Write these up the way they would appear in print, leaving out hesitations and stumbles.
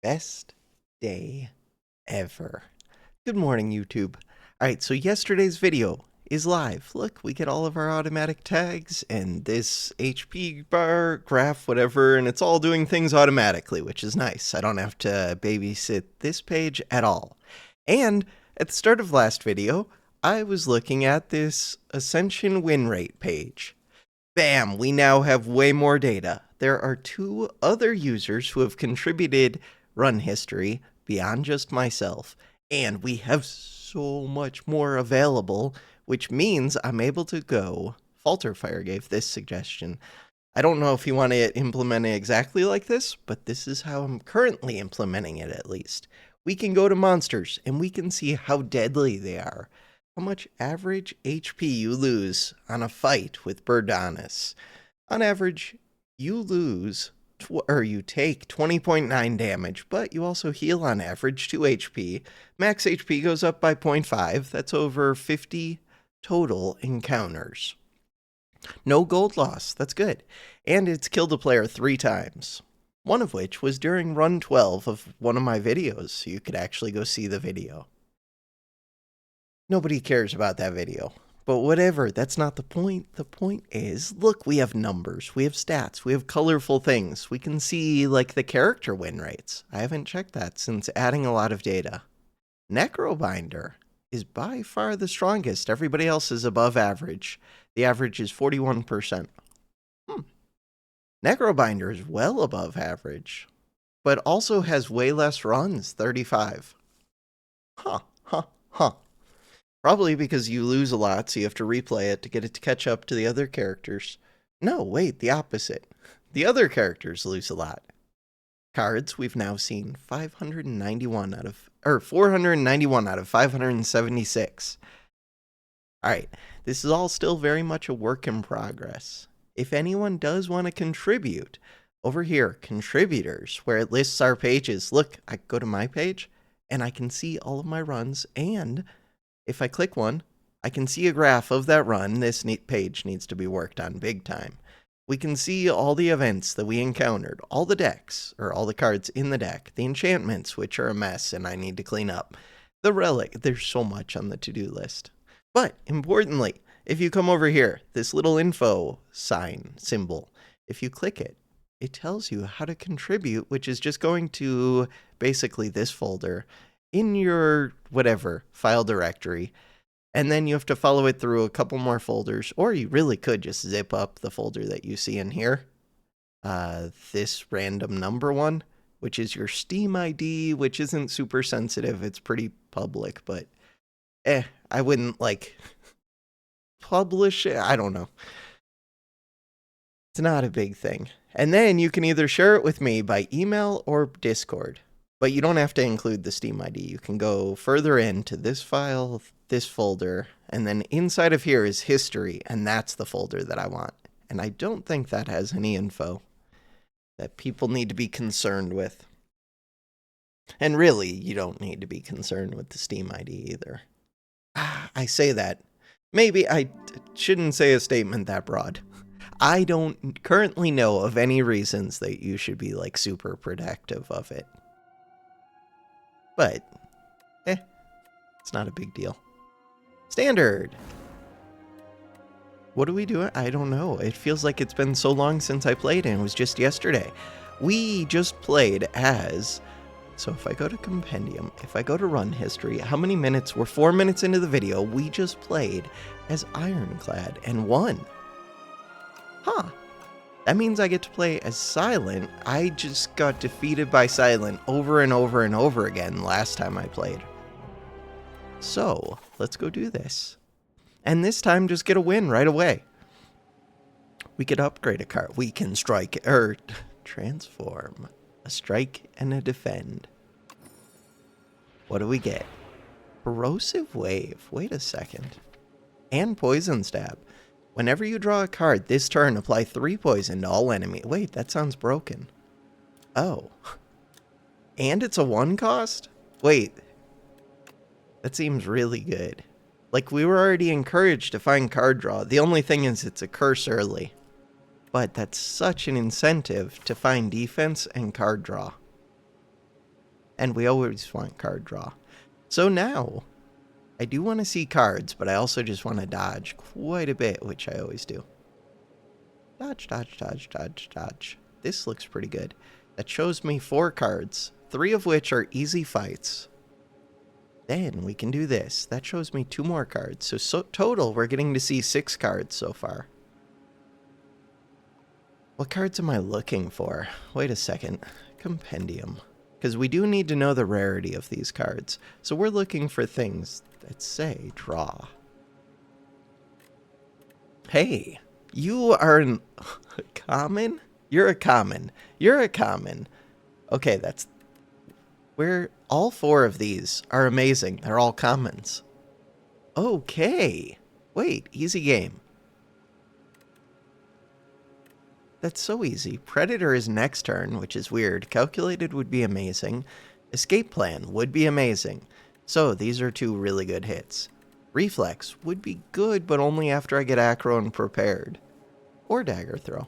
Best day ever. Good morning, YouTube. Alright, so yesterday's video is live. Look, we get all of our automatic tags and this HP bar, graph, whatever, and it's all doing things automatically, which is nice. I don't have to babysit this page at all. And at the start of last video, I was looking at this Ascension win rate page. Bam, we now have way more data. There are two other users who have contributed run history beyond just myself, and we have so much more available, which means I'm able to go. Falterfire gave this suggestion. I don't know if you want to implement it exactly like this, but this is how I'm currently implementing it at least. We can go to monsters and we can see how deadly they are. How much average HP you lose on a fight with Birdanis. On average, you lose you take 20.9 damage, but you also heal on average 2 HP. Max HP goes up by 0.5. That's over 50 total encounters. No gold loss. That's good. And it's killed a player 3 times. One of which was during run 12 of one of my videos, so you could actually go see the video. Nobody cares about that video. But whatever, that's not the point. The point is, look, we have numbers, we have stats, we have colorful things. We can see, like, the character win rates. I haven't checked that since adding a lot of data. Necrobinder is by far the strongest. Everybody else is above average. The average is 41%. Necrobinder is well above average, but also has way less runs, 35. Huh. Probably because you lose a lot, so you have to replay it to get it to catch up to the other characters. No, wait, the opposite. The other characters lose a lot. Cards, we've now seen 491 out of 576. Alright, this is all still very much a work in progress. If anyone does want to contribute, over here, contributors, where it lists our pages, look, I go to my page, and I can see all of my runs, and if I click one, I can see a graph of that run. This page needs to be worked on big time. We can see all the events that we encountered, all the decks, or all the cards in the deck, the enchantments, which are a mess and I need to clean up, the relic. There's so much on the to-do list. But importantly, if you come over here, this little info symbol, if you click it, it tells you how to contribute, which is just going to basically this folder in your whatever file directory, and then you have to follow it through a couple more folders, or you really could just zip up the folder that you see in here, this random number one, which is your Steam ID, which isn't super sensitive. It's pretty public, but I wouldn't like publish it. I don't know. It's not a big thing. And then you can either share it with me by email or Discord. But you don't have to include the Steam ID. You can go further into this file, this folder, and then inside of here is history, and that's the folder that I want. And I don't think that has any info that people need to be concerned with. And really, you don't need to be concerned with the Steam ID either. I say that. Maybe I shouldn't say a statement that broad. I don't currently know of any reasons that you should be, like, super protective of it. But, it's not a big deal. Standard! What are we doing? I don't know. It feels like it's been so long since I played, and it was just yesterday. We just played as... So if I go to Compendium, if I go to Run History, how many minutes? We're 4 minutes into the video. We just played as Ironclad and won. Huh. That means I get to play as Silent. I just got defeated by Silent over and over and over again last time I played. So, let's go do this. And this time, just get a win right away. We could upgrade a card. We can transform. A strike and a defend. What do we get? Corrosive Wave. Wait a second. And Poison Stab. Whenever you draw a card this turn, apply 3 poison to all enemies. Wait, that sounds broken. Oh. And it's a 1 cost? Wait. That seems really good. Like, we were already encouraged to find card draw. The only thing is it's a curse early. But that's such an incentive to find defense and card draw. And we always want card draw. So now, I do want to see cards, but I also just want to dodge quite a bit, which I always do. Dodge, dodge, dodge, dodge, dodge. This looks pretty good. That shows me 4 cards, 3 of which are easy fights. Then we can do this. That shows me 2 more cards. So total, we're getting to see 6 cards so far. What cards am I looking for? Wait a second. Compendium. Because we do need to know the rarity of these cards. So we're looking for things that say draw. Hey, you are a common? You're a common. You're a common. Okay, that's... all 4 of these are amazing. They're all commons. Okay. Wait, easy game. That's so easy. Predator is next turn, which is weird. Calculated would be amazing. Escape Plan would be amazing. So these are 2 really good hits. Reflex would be good, but only after I get Acro and Prepared. Or Dagger Throw.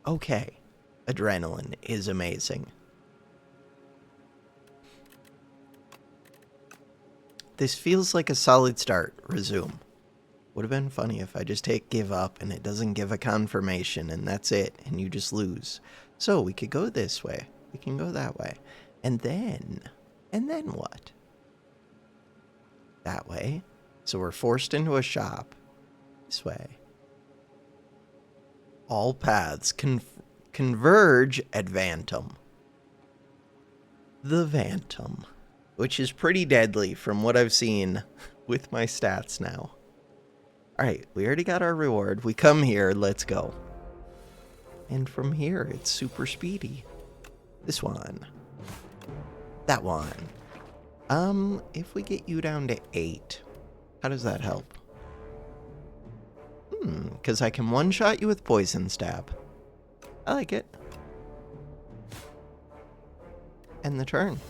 Okay. Adrenaline is amazing. This feels like a solid start. Resume. Would have been funny if I just give up and it doesn't give a confirmation and that's it and you just lose. So we could go this way. We can go that way. And then what? That way. So we're forced into a shop. This way. All paths converge at Vantum. The Vantum. Which is pretty deadly from what I've seen with my stats now. Alright, we already got our reward. We come here, let's go. And from here, it's super speedy. This one. That one. If we get you down to 8, how does that help? Because I can one-shot you with Poison Stab. I like it. End the turn.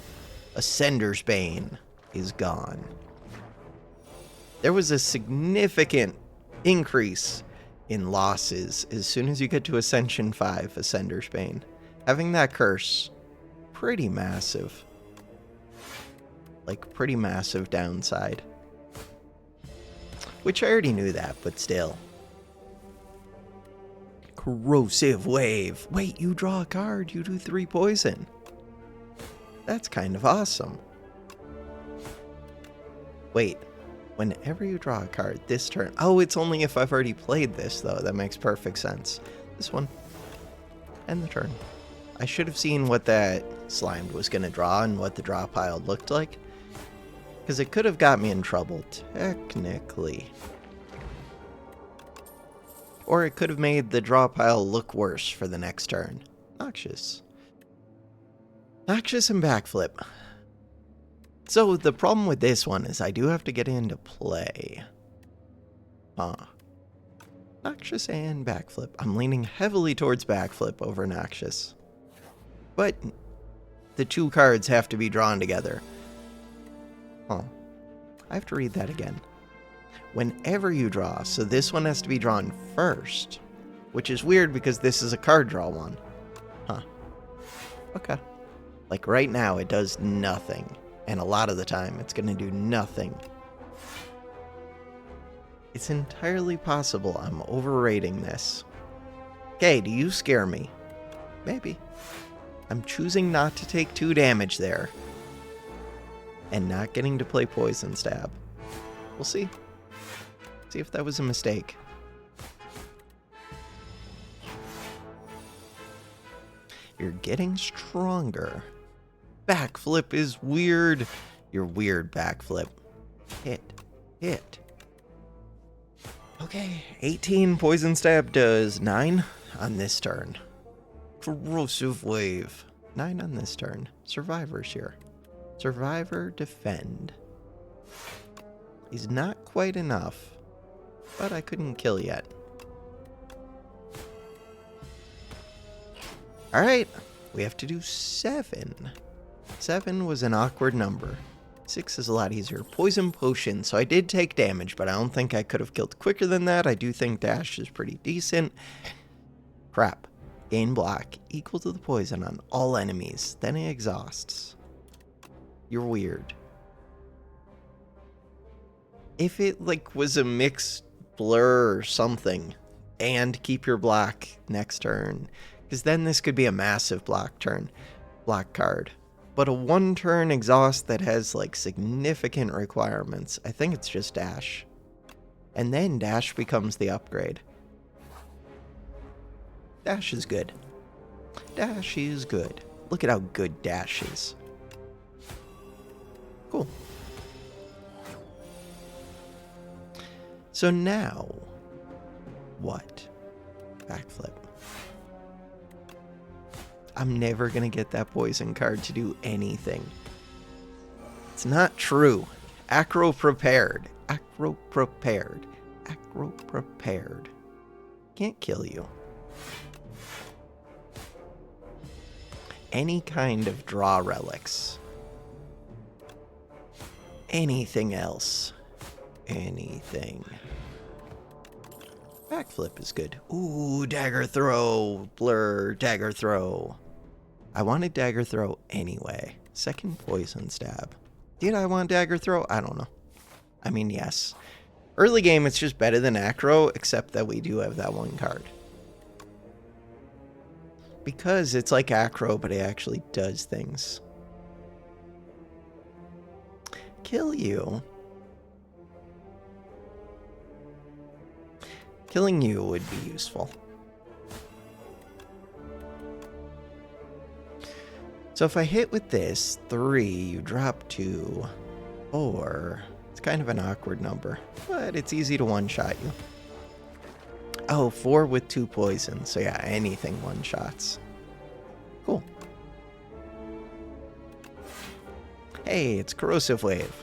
Ascender's Bane is gone. There was a significant increase in losses as soon as you get to Ascension 5, Ascender's Bane. Having that curse, pretty massive. Like, pretty massive downside. Which I already knew that, but still. Corrosive Wave. Wait, you draw a card, you do 3 poison. That's kind of awesome. Wait. Whenever you draw a card this turn... Oh, it's only if I've already played this, though. That makes perfect sense. This one. End the turn. I should have seen what that Slimed was going to draw and what the draw pile looked like. Because it could have got me in trouble, technically. Or it could have made the draw pile look worse for the next turn. Noxious. Noxious and Backflip. So, the problem with this one is I do have to get into play. Noxious and Backflip. I'm leaning heavily towards Backflip over Noxious. But the 2 cards have to be drawn together. I have to read that again. Whenever you draw, so this one has to be drawn first. Which is weird because this is a card draw one. Okay. Like right now, it does nothing. And a lot of the time, it's going to do nothing. It's entirely possible I'm overrating this. Okay, do you scare me? Maybe. I'm choosing not to take 2 damage there. And not getting to play Poison Stab. We'll see. See if that was a mistake. You're getting stronger. Backflip is weird. Your weird backflip. Hit. Okay, 18 Poison Stab does 9 on this turn. Corrosive Wave. 9 on this turn. Survivor's here. Survivor, Defend. He's not quite enough, but I couldn't kill yet. Alright, we have to do 7. 7 was an awkward number. 6 is a lot easier. Poison Potion, so I did take damage, but I don't think I could have killed quicker than that. I do think Dash is pretty decent. Crap. Gain black equal to the poison on all enemies. Then it exhausts. You're weird. If it like was a mixed blur or something, and keep your black next turn, because then this could be a massive black card. But a 1-turn exhaust that has like significant requirements, I think it's just dash. And then dash becomes the upgrade. Dash is good. Dash is good. Look at how good dash is. Cool. So now, what? Backflip. I'm never gonna get that poison card to do anything. It's not true. Acro prepared. Acro prepared. Acro prepared. Can't kill you. Any kind of draw relics. Anything else. Anything. Backflip is good. Ooh, dagger throw. Blur, dagger throw. I wanted dagger throw anyway. Second poison stab. Did I want dagger throw? I don't know. I mean, yes. Early game, it's just better than acro, except that we do have that one card. Because it's like acro, but it actually does things. Kill you. Killing you would be useful. So if I hit with this, 3, you drop 2, 4. It's kind of an awkward number, but it's easy to one-shot you. Oh, 4 with 2 poison, so yeah, anything one-shots. Cool. Hey, it's Corrosive Wave.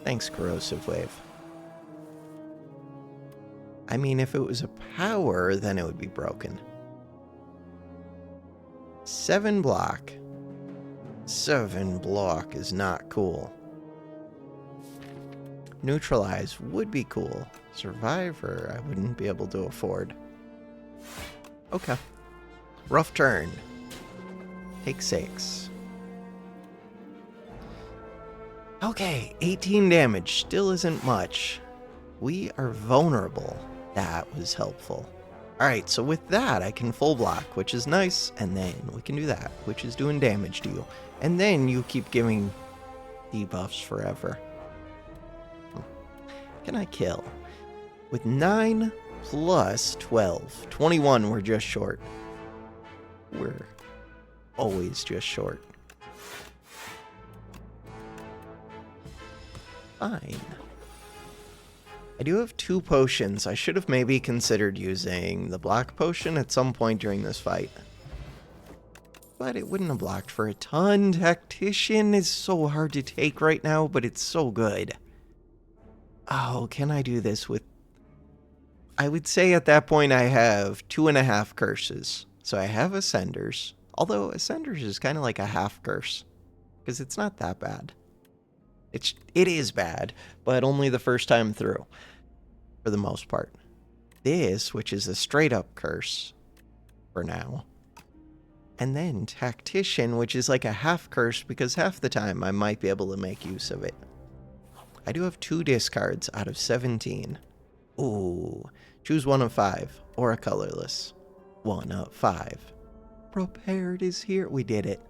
Thanks, Corrosive Wave. I mean, if it was a power, then it would be broken. 7 block. 7 block is not cool. Neutralize would be cool. Survivor, I wouldn't be able to afford. Okay. Rough turn. Take 6. Okay, 18 damage. Still isn't much. We are vulnerable. That was helpful. Alright, so with that, I can full block, which is nice, and then we can do that, which is doing damage to you. And then you keep giving debuffs forever. Can I kill? With 9 plus 12. 21, we're just short. We're always just short. Fine. I do have 2 potions. I should have maybe considered using the black potion at some point during this fight. But it wouldn't have blocked for a ton. Tactician is so hard to take right now, but it's so good. Oh, can I do this with... I would say at that point I have 2.5 curses. So I have Ascenders. Although Ascenders is kind of like a half curse. Because it's not that bad. It is bad, but only the first time through. For the most part. This, which is a straight up curse. For now. And then Tactician, which is like a half curse, because half the time I might be able to make use of it. I do have 2 discards out of 17. Ooh. Choose 1 of 5. Or a colorless. 1 of 5. Prepared is here. We did it.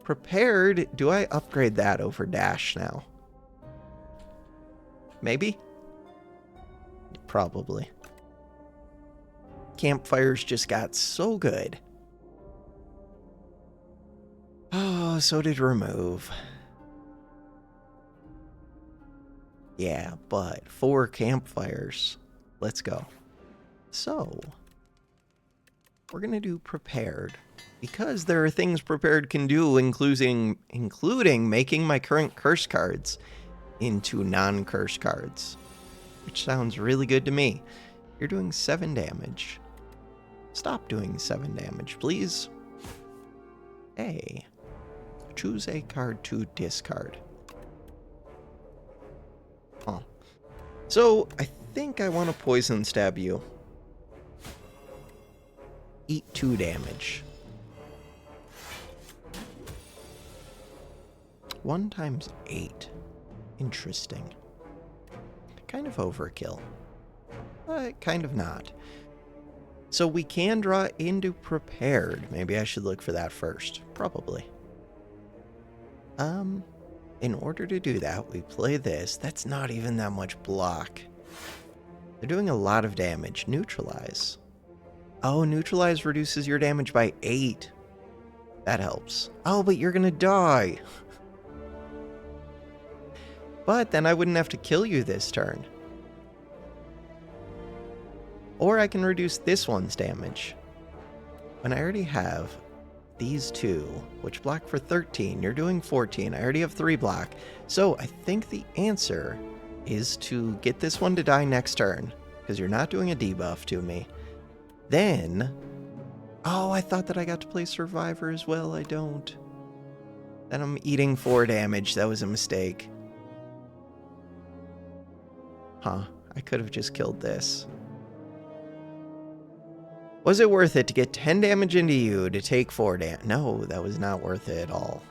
Prepared. Do I upgrade that over dash now? Maybe? Probably. Campfires just got so good. Oh, so did remove. Yeah, but 4 campfires. Let's go. So, we're going to do prepared. Because there are things prepared can do, including making my current curse cards into non-curse cards. Which sounds really good to me. You're doing 7 damage. Stop doing 7 damage, please. A. Choose a card to discard. Oh. So, I think I want to poison stab you. Eat 2 damage. 1 times 8. Interesting. Kind of overkill. But kind of not. So we can draw into prepared. Maybe I should look for that first. Probably. In order to do that, we play this. That's not even that much block. They're doing a lot of damage. Neutralize. Oh, neutralize reduces your damage by 8. That helps. Oh, but you're gonna die. But then I wouldn't have to kill you this turn. Or I can reduce this one's damage. When I already have these 2, which block for 13, you're doing 14. I already have 3 block. So I think the answer is to get this one to die next turn, because you're not doing a debuff to me. Then, oh, I thought that I got to play Survivor as well. I don't. Then I'm eating 4 damage. That was a mistake. Huh, I could have just killed this. Was it worth it to get 10 damage into you to take 4 damage? No, that was not worth it at all.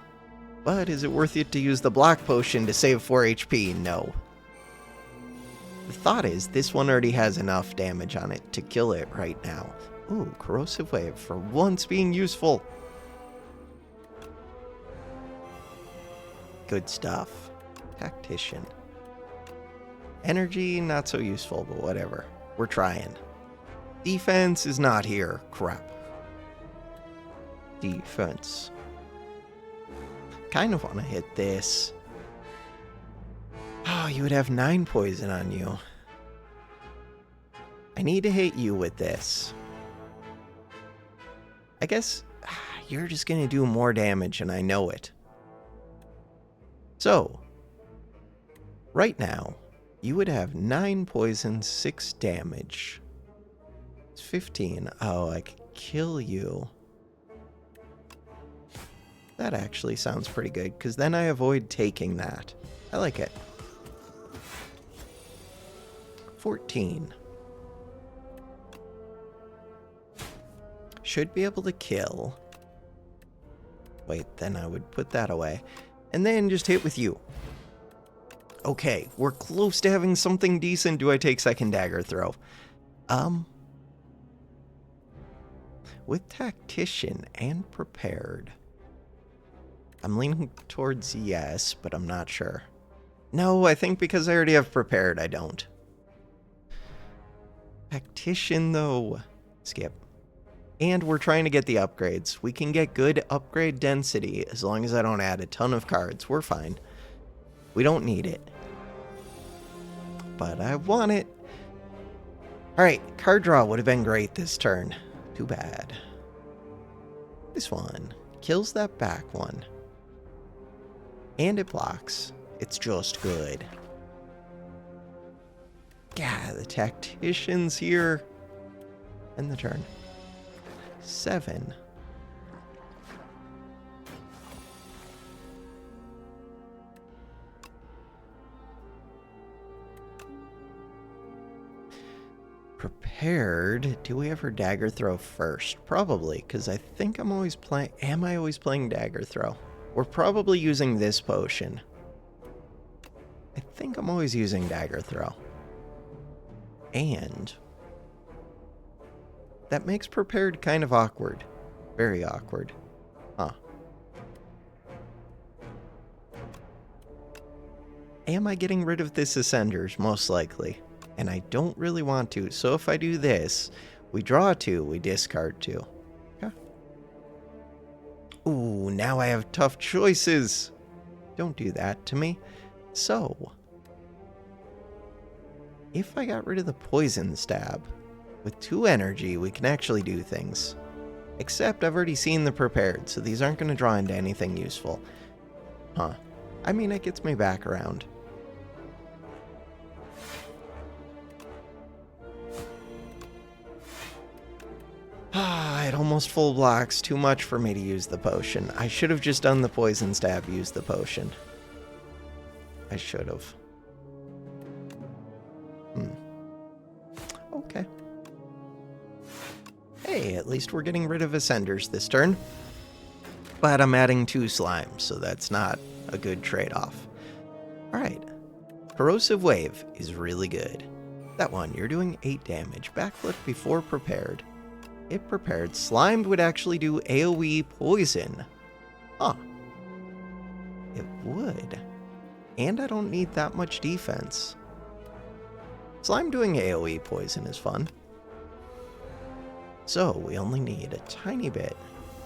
But is it worth it to use the block potion to save 4 HP? No. The thought is, this one already has enough damage on it to kill it right now. Ooh, Corrosive Wave for once being useful. Good stuff. Tactician. Energy, not so useful, but whatever. We're trying. Defense is not here. Crap. Defense. Kind of want to hit this. Oh, you would have 9 poison on you. I need to hit you with this. I guess you're just going to do more damage, and I know it. So, right now, you would have 9 poison, 6 damage. It's 15. Oh, I could kill you. That actually sounds pretty good, because then I avoid taking that. I like it. 14. Should be able to kill. Wait, then I would put that away. And then just hit with you. Okay, we're close to having something decent. Do I take second dagger throw? With tactician and prepared. I'm leaning towards yes, but I'm not sure. No, I think because I already have prepared, I don't. Tactician, though. Skip. And we're trying to get the upgrades. We can get good upgrade density as long as I don't add a ton of cards. We're fine. We don't need it. But I want it. Alright, card draw would have been great this turn. Too bad. This one kills that back one. And it blocks. It's just good. Yeah, the tactician's here. End the turn. 7. Prepared. Do we ever dagger throw first? Probably, because I think I'm always playing... Am I always playing dagger throw? We're probably using this potion. I think I'm always using dagger throw. And... that makes prepared kind of awkward. Very awkward. Huh. Am I getting rid of this Ascenders? Most likely. And I don't really want to. So if I do this, we draw 2, we discard 2. Okay. Ooh, now I have tough choices. Don't do that to me. So, if I got rid of the poison stab, with 2 energy, we can actually do things. Except I've already seen the prepared, so these aren't going to draw into anything useful. Huh. I mean, it gets me back around. Ah, it almost full blocks. Too much for me to use the potion. I should have just done the poison stab, used the potion. I should have. Hey, at least we're getting rid of Ascenders this turn. But I'm adding 2 slimes, so that's not a good trade-off. Alright. Corrosive Wave is really good. That one, you're doing 8 damage. Backflip before prepared. It prepared. Slimed would actually do AoE poison. Huh. It would. And I don't need that much defense. Slime doing AoE poison is fun. So, we only need a tiny bit.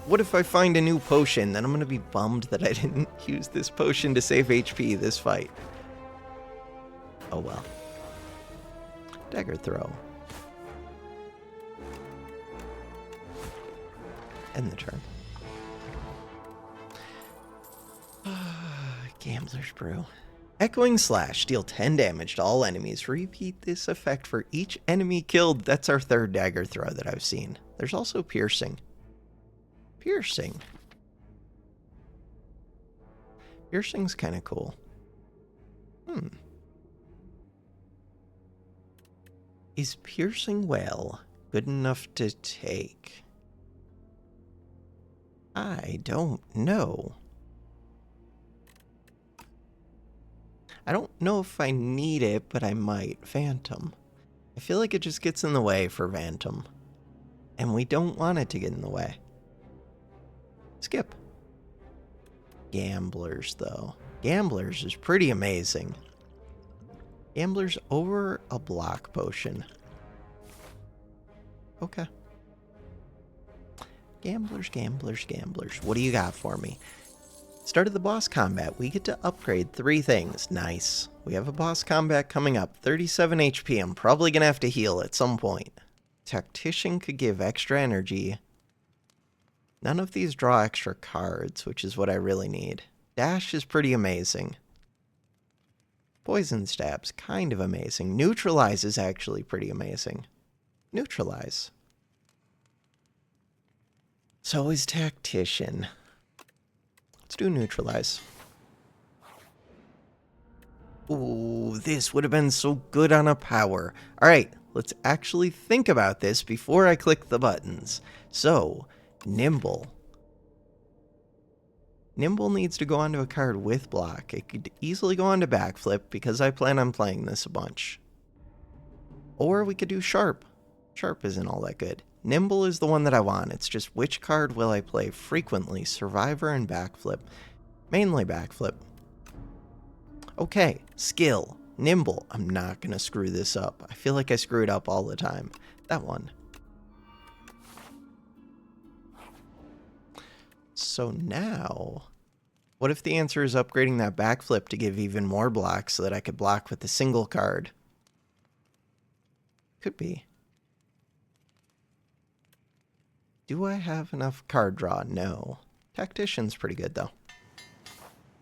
What if I find a new potion? Then I'm going to be bummed that I didn't use this potion to save HP this fight. Oh well. Dagger throw. End the turn. Gambler's Brew. Echoing Slash. Deal 10 damage to all enemies. Repeat this effect for each enemy killed. That's our 3rd dagger throw that I've seen. There's also Piercing. Piercing. Piercing's kind of cool. Is Piercing Well good enough to take? I don't know. I don't know if I need it, but I might. Phantom. I feel like it just gets in the way for Phantom. And we don't want it to get in the way. Skip. Gamblers, though. Gamblers is pretty amazing. Gamblers over a block potion. Okay. Gamblers, gamblers, gamblers. What do you got for me? Start of the boss combat. We get to upgrade 3 things. Nice. We have a boss combat coming up. 37 HP. I'm probably going to have to heal at some point. Tactician could give extra energy. None of these draw extra cards, which is what I really need. Dash is pretty amazing. Poison Stab's kind of amazing. Neutralize is actually pretty amazing. Neutralize. So is Tactician. Let's do Neutralize. Ooh, this would have been so good on a power. Alright, let's actually think about this before I click the buttons. So, Nimble. Nimble needs to go onto a card with block. It could easily go onto Backflip because I plan on playing this a bunch. Or we could do Sharp. Sharp isn't all that good. Nimble is the one that I want. It's just which card will I play frequently? Survivor and Backflip. Mainly Backflip. Okay, Skill. Nimble. I'm not going to screw this up. I feel like I screw it up all the time. That one. So now, what if the answer is upgrading that Backflip to give even more blocks so that I could block with a single card? Could be. Do I have enough card draw? No. Tactician's pretty good, though.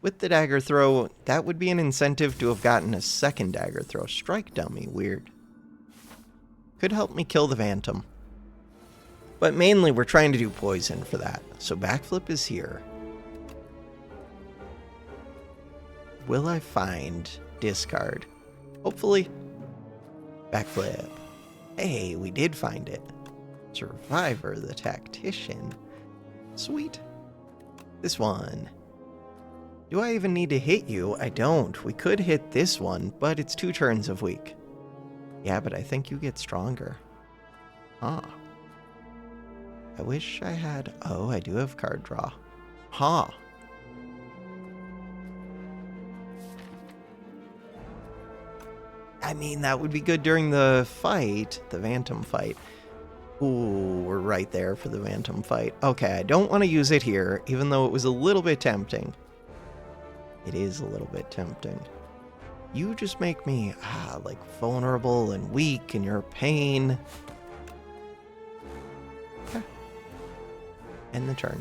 With the dagger throw, that would be an incentive to have gotten a second dagger throw. Strike Dummy, weird. Could help me kill the Phantom. But mainly, we're trying to do poison for that. So Backflip is here. Will I find discard? Hopefully. Backflip. Hey, we did find it. Survivor, the Tactician. Sweet. This one. Do I even need to hit you? I don't. We could hit this one, but it's 2 turns of weak. Yeah, but I think you get stronger. Huh. I wish I had... Oh, I do have card draw. Huh. I mean, that would be good during the fight, the Phantom fight. Ooh, we're right there for the Phantom fight. Okay, I don't want to use it here, even though it was a little bit tempting. It is a little bit tempting. You just make me, like, vulnerable and weak, and you're a pain. Okay. End the turn.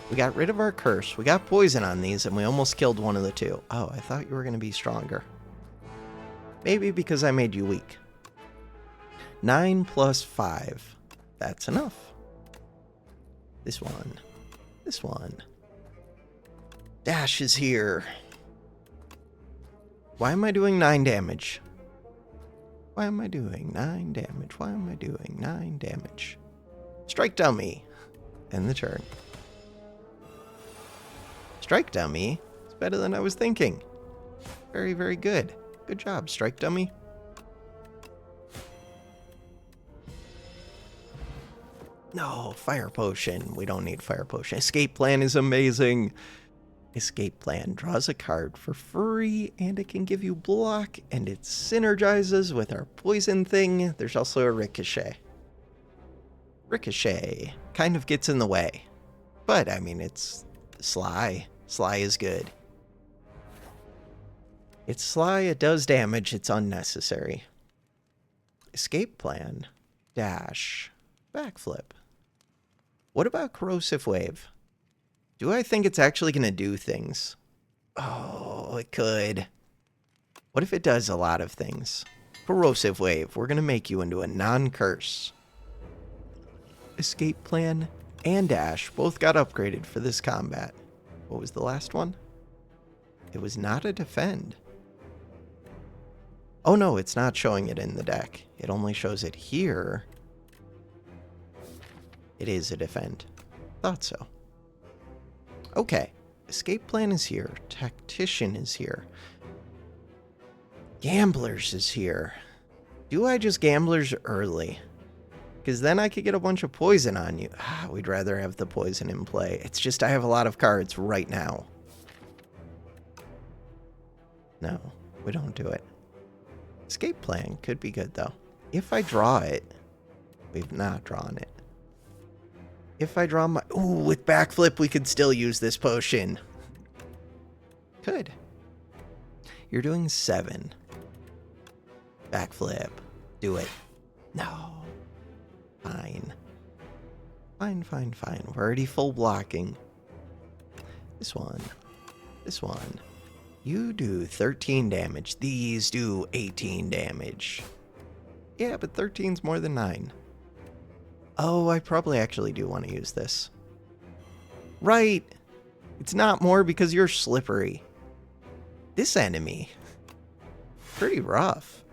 We got rid of our curse. We got poison on these, and we almost killed one of the 2. Oh, I thought you were going to be stronger. Maybe because I made you weak. 9 plus 5. That's enough. This one. This one. Dash is here. Why am I doing 9 damage? Why am I doing 9 damage? Why am I doing 9 damage? Strike dummy. End the turn. Strike dummy. It's better than I was thinking. Very, very good. Good job, strike dummy. No, fire potion. We don't need fire potion. Escape plan is amazing. Escape plan draws a card for free, and it can give you block, and it synergizes with our poison thing. There's also a ricochet. Ricochet kind of gets in the way, but I mean, it's Sly. Sly is good. It's Sly, it does damage, it's unnecessary. Escape plan, dash, backflip. What about corrosive wave? Do I think it's actually going to do things? Oh, it could. What if it does a lot of things? Corrosive wave, we're going to make you into a non-curse. Escape plan and dash both got upgraded for this combat. What was the last one? It was not a defend. Oh no, it's not showing it in the deck. It only shows it here. It is a defend. Thought so. Okay, escape plan is here. Tactician is here. Gamblers is here. Do I just gamblers early? Because then I could get a bunch of poison on you. We'd rather have the poison in play. It's just I have a lot of cards right now. No, we don't do it. Escape plan could be good, though. If I draw it, we've not drawn it. If I draw my... Ooh, with backflip, we could still use this potion. Could. You're doing 7. Backflip. Do it. No. Fine. Fine, fine, fine. We're already full blocking. This one. This one. You do 13 damage. These do 18 damage. Yeah, but 13's more than 9. Oh, I probably actually do want to use this. Right. It's not more because you're slippery. This enemy. Pretty rough.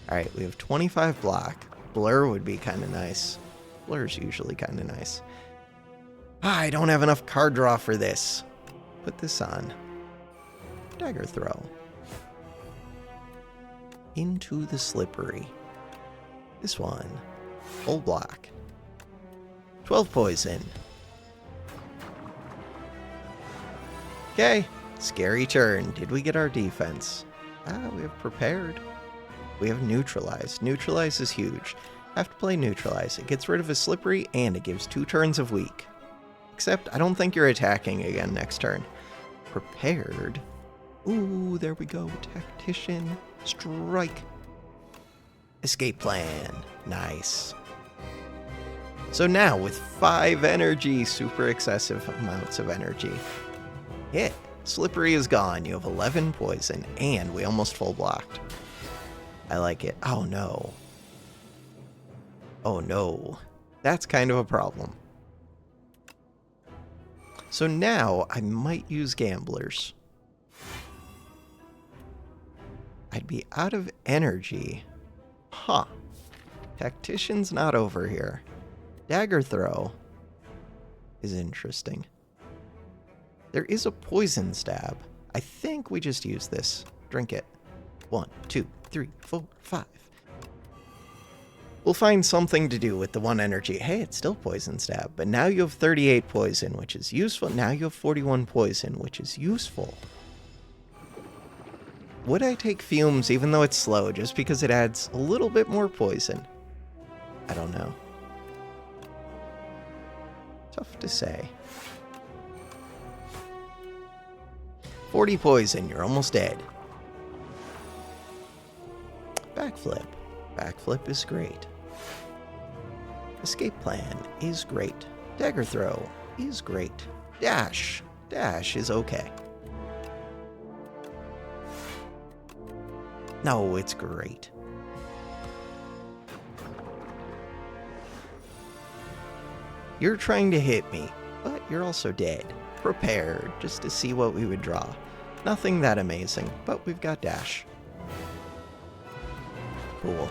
Alright, we have 25 block. Blur would be kind of nice. Blur's usually kind of nice. I don't have enough card draw for this. Put this on. Dagger throw. Into the slippery. This one. Full block. 12 poison. Okay. Scary turn. Did we get our defense? We have prepared. We have neutralized. Neutralize is huge. Have to play neutralize. It gets rid of a slippery and it gives 2 turns of weak. Except I don't think you're attacking again next turn. Prepared. Ooh, there we go. Tactician. Strike. Escape plan. Nice. So now with 5 energy, super excessive amounts of energy. Hit. Slippery is gone. You have 11 poison and we almost full blocked. I like it. Oh no. Oh no. That's kind of a problem. So now I might use gamblers. I'd be out of energy. Huh. Tactician's not over here. Dagger throw is interesting. There is a poison stab. I think we just use this. Drink it. 1, 2, 3, 4, 5. We'll find something to do with the 1 energy. Hey, it's still poison stab, but now you have 38 poison, which is useful. Now you have 41 poison, which is useful. Would I take fumes even though it's slow, just because it adds a little bit more poison? I don't know. Tough to say. 40 poison, you're almost dead. Backflip. Backflip is great. Escape plan is great. Dagger throw is great. Dash. Dash is okay. No, it's great. You're trying to hit me, but you're also dead. Prepared, just to see what we would draw. Nothing that amazing, but we've got dash. Cool.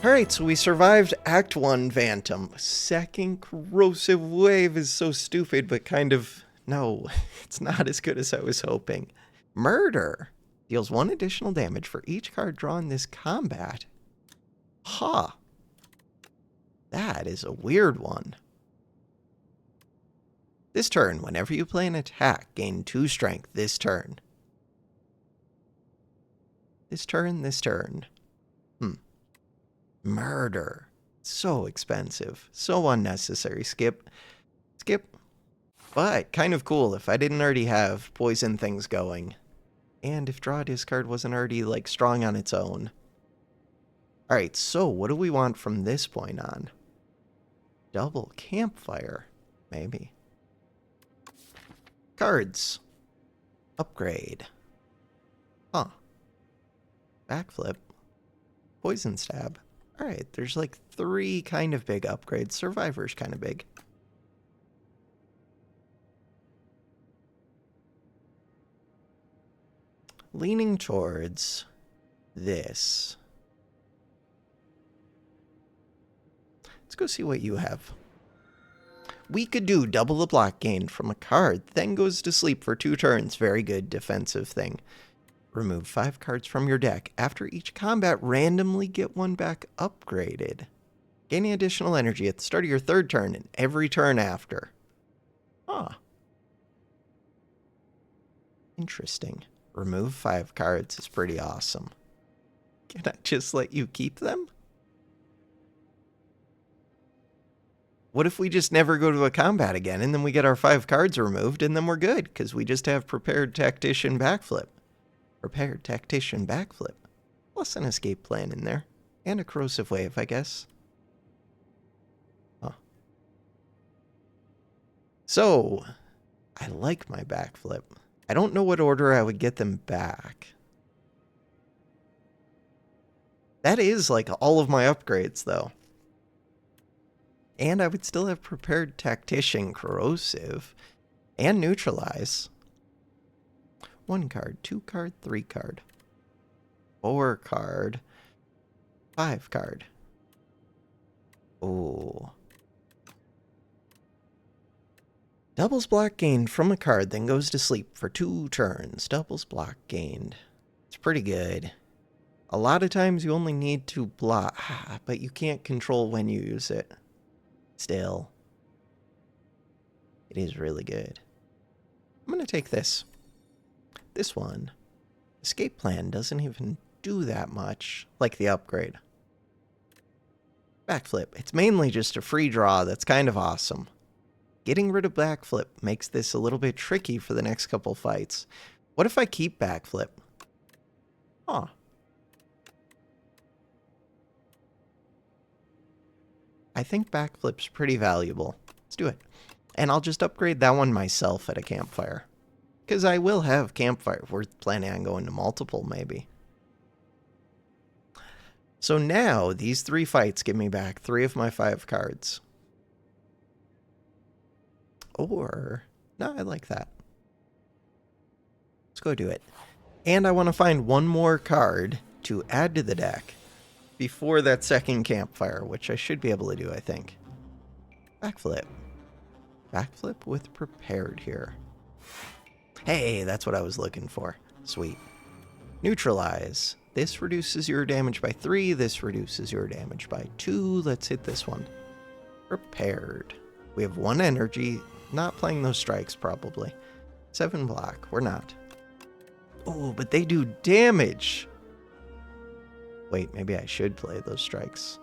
Alright, so we survived Act 1 Phantom. Second Corrosive Wave is so stupid, but kind of... No, it's not as good as I was hoping. Murder deals 1 additional damage for each card drawn this combat. Huh. That is a weird one. This turn, whenever you play an attack, gain 2 strength this turn. This turn. Murder. So expensive. So unnecessary. Skip. But kind of cool if I didn't already have poison things going. And if draw discard wasn't already, like, strong on its own. Alright, so what do we want from this point on? Double campfire, maybe. Cards. Upgrade. Huh. Backflip. Poison stab. Alright, there's like 3 kind of big upgrades. Survivor's kind of big. Leaning towards this. Let's go see what you have. We could do double the block gained from a card, then goes to sleep for 2 turns. Very good defensive thing. Remove 5 cards from your deck. After each combat, randomly get 1 back upgraded. Gaining additional energy at the start of your 3rd turn and every turn after. Huh. Interesting. Remove 5 cards is pretty awesome. Can I just let you keep them? What if we just never go to a combat again and then we get our 5 cards removed and then we're good because we just have Prepared Tactician Backflip. Prepared Tactician Backflip. Plus an escape plan in there. And a Corrosive Wave, I guess. Huh. So, I like my Backflip. I don't know what order I would get them back. That is like all of my upgrades, though. And I would still have Prepared Tactician, Corrosive, and Neutralize. 1 card, 2 card, 3 card, 4 card, 5 card. Oh. Doubles block gained from a card, then goes to sleep for 2 turns. Doubles block gained. It's pretty good. A lot of times you only need to block, but you can't control when you use it. Still, it is really good. I'm going to take this. This one. Escape plan doesn't even do that much, like the upgrade. Backflip. It's mainly just a free draw that's kind of awesome. Getting rid of Backflip makes this a little bit tricky for the next couple fights. What if I keep Backflip? Huh. I think Backflip's pretty valuable. Let's do it. And I'll just upgrade that one myself at a campfire. Because I will have campfire. We're planning on going to multiple, maybe. So now, these 3 fights give me back 3 of my 5 cards. Or... no, I like that. Let's go do it. And I want to find 1 more card to add to the deck before that second campfire, which I should be able to do, I think. Backflip. Backflip with Prepared here. Hey, that's what I was looking for. Sweet. Neutralize. This reduces your damage by 3. This reduces your damage by 2. Let's hit this one. Prepared. We have 1 energy. Not playing those strikes, probably. 7 block. We're not. Oh, but they do damage. Wait, maybe I should play those strikes.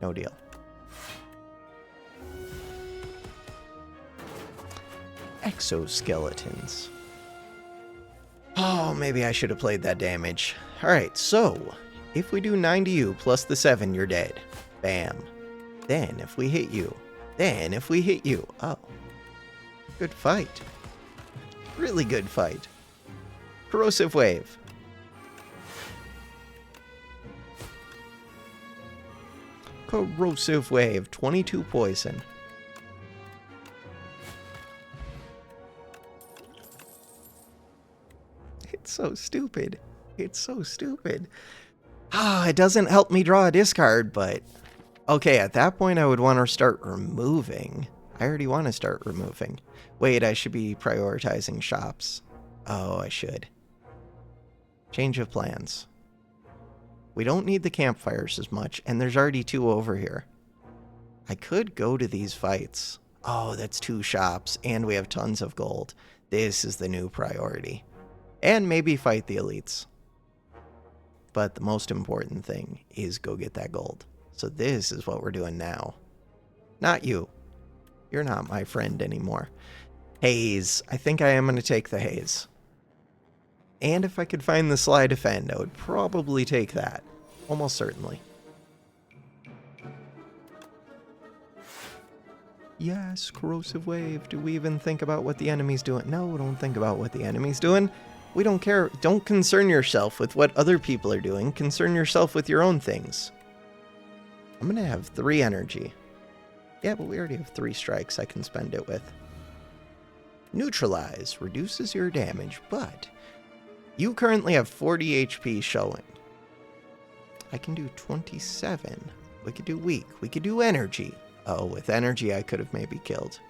No deal. Exoskeletons. Oh, maybe I should have played that damage. Alright, so, if we do 9 to you plus the 7, you're dead. Bam. Then, if we hit you. Then, if we hit you. Oh. Good fight. Really good fight. Corrosive Wave. Corrosive Wave. 22 poison. It's so stupid. It's so stupid. Ah, it doesn't help me draw a discard, but... Okay, at that point I would want to start removing. I already want to start removing. Wait, I should be prioritizing shops. Oh, I should. Change of plans. We don't need the campfires as much, and there's already 2 over here. I could go to these fights. Oh, that's 2 shops, and we have tons of gold. This is the new priority. And maybe fight the elites. But the most important thing is go get that gold. So this is what we're doing now. Not you. You're not my friend anymore. Haze. I think I am going to take the haze. And if I could find the Sly Defend, I would probably take that. Almost certainly. Yes, corrosive wave. Do we even think about what the enemy's doing? No, don't think about what the enemy's doing. We don't care. Don't concern yourself with what other people are doing. Concern yourself with your own things. I'm going to have 3 energy. Yeah, but we already have 3 strikes I can spend it with. Neutralize reduces your damage, but you currently have 40 HP showing. I can do 27. We could do weak. We could do energy. Oh, with energy I could have maybe killed.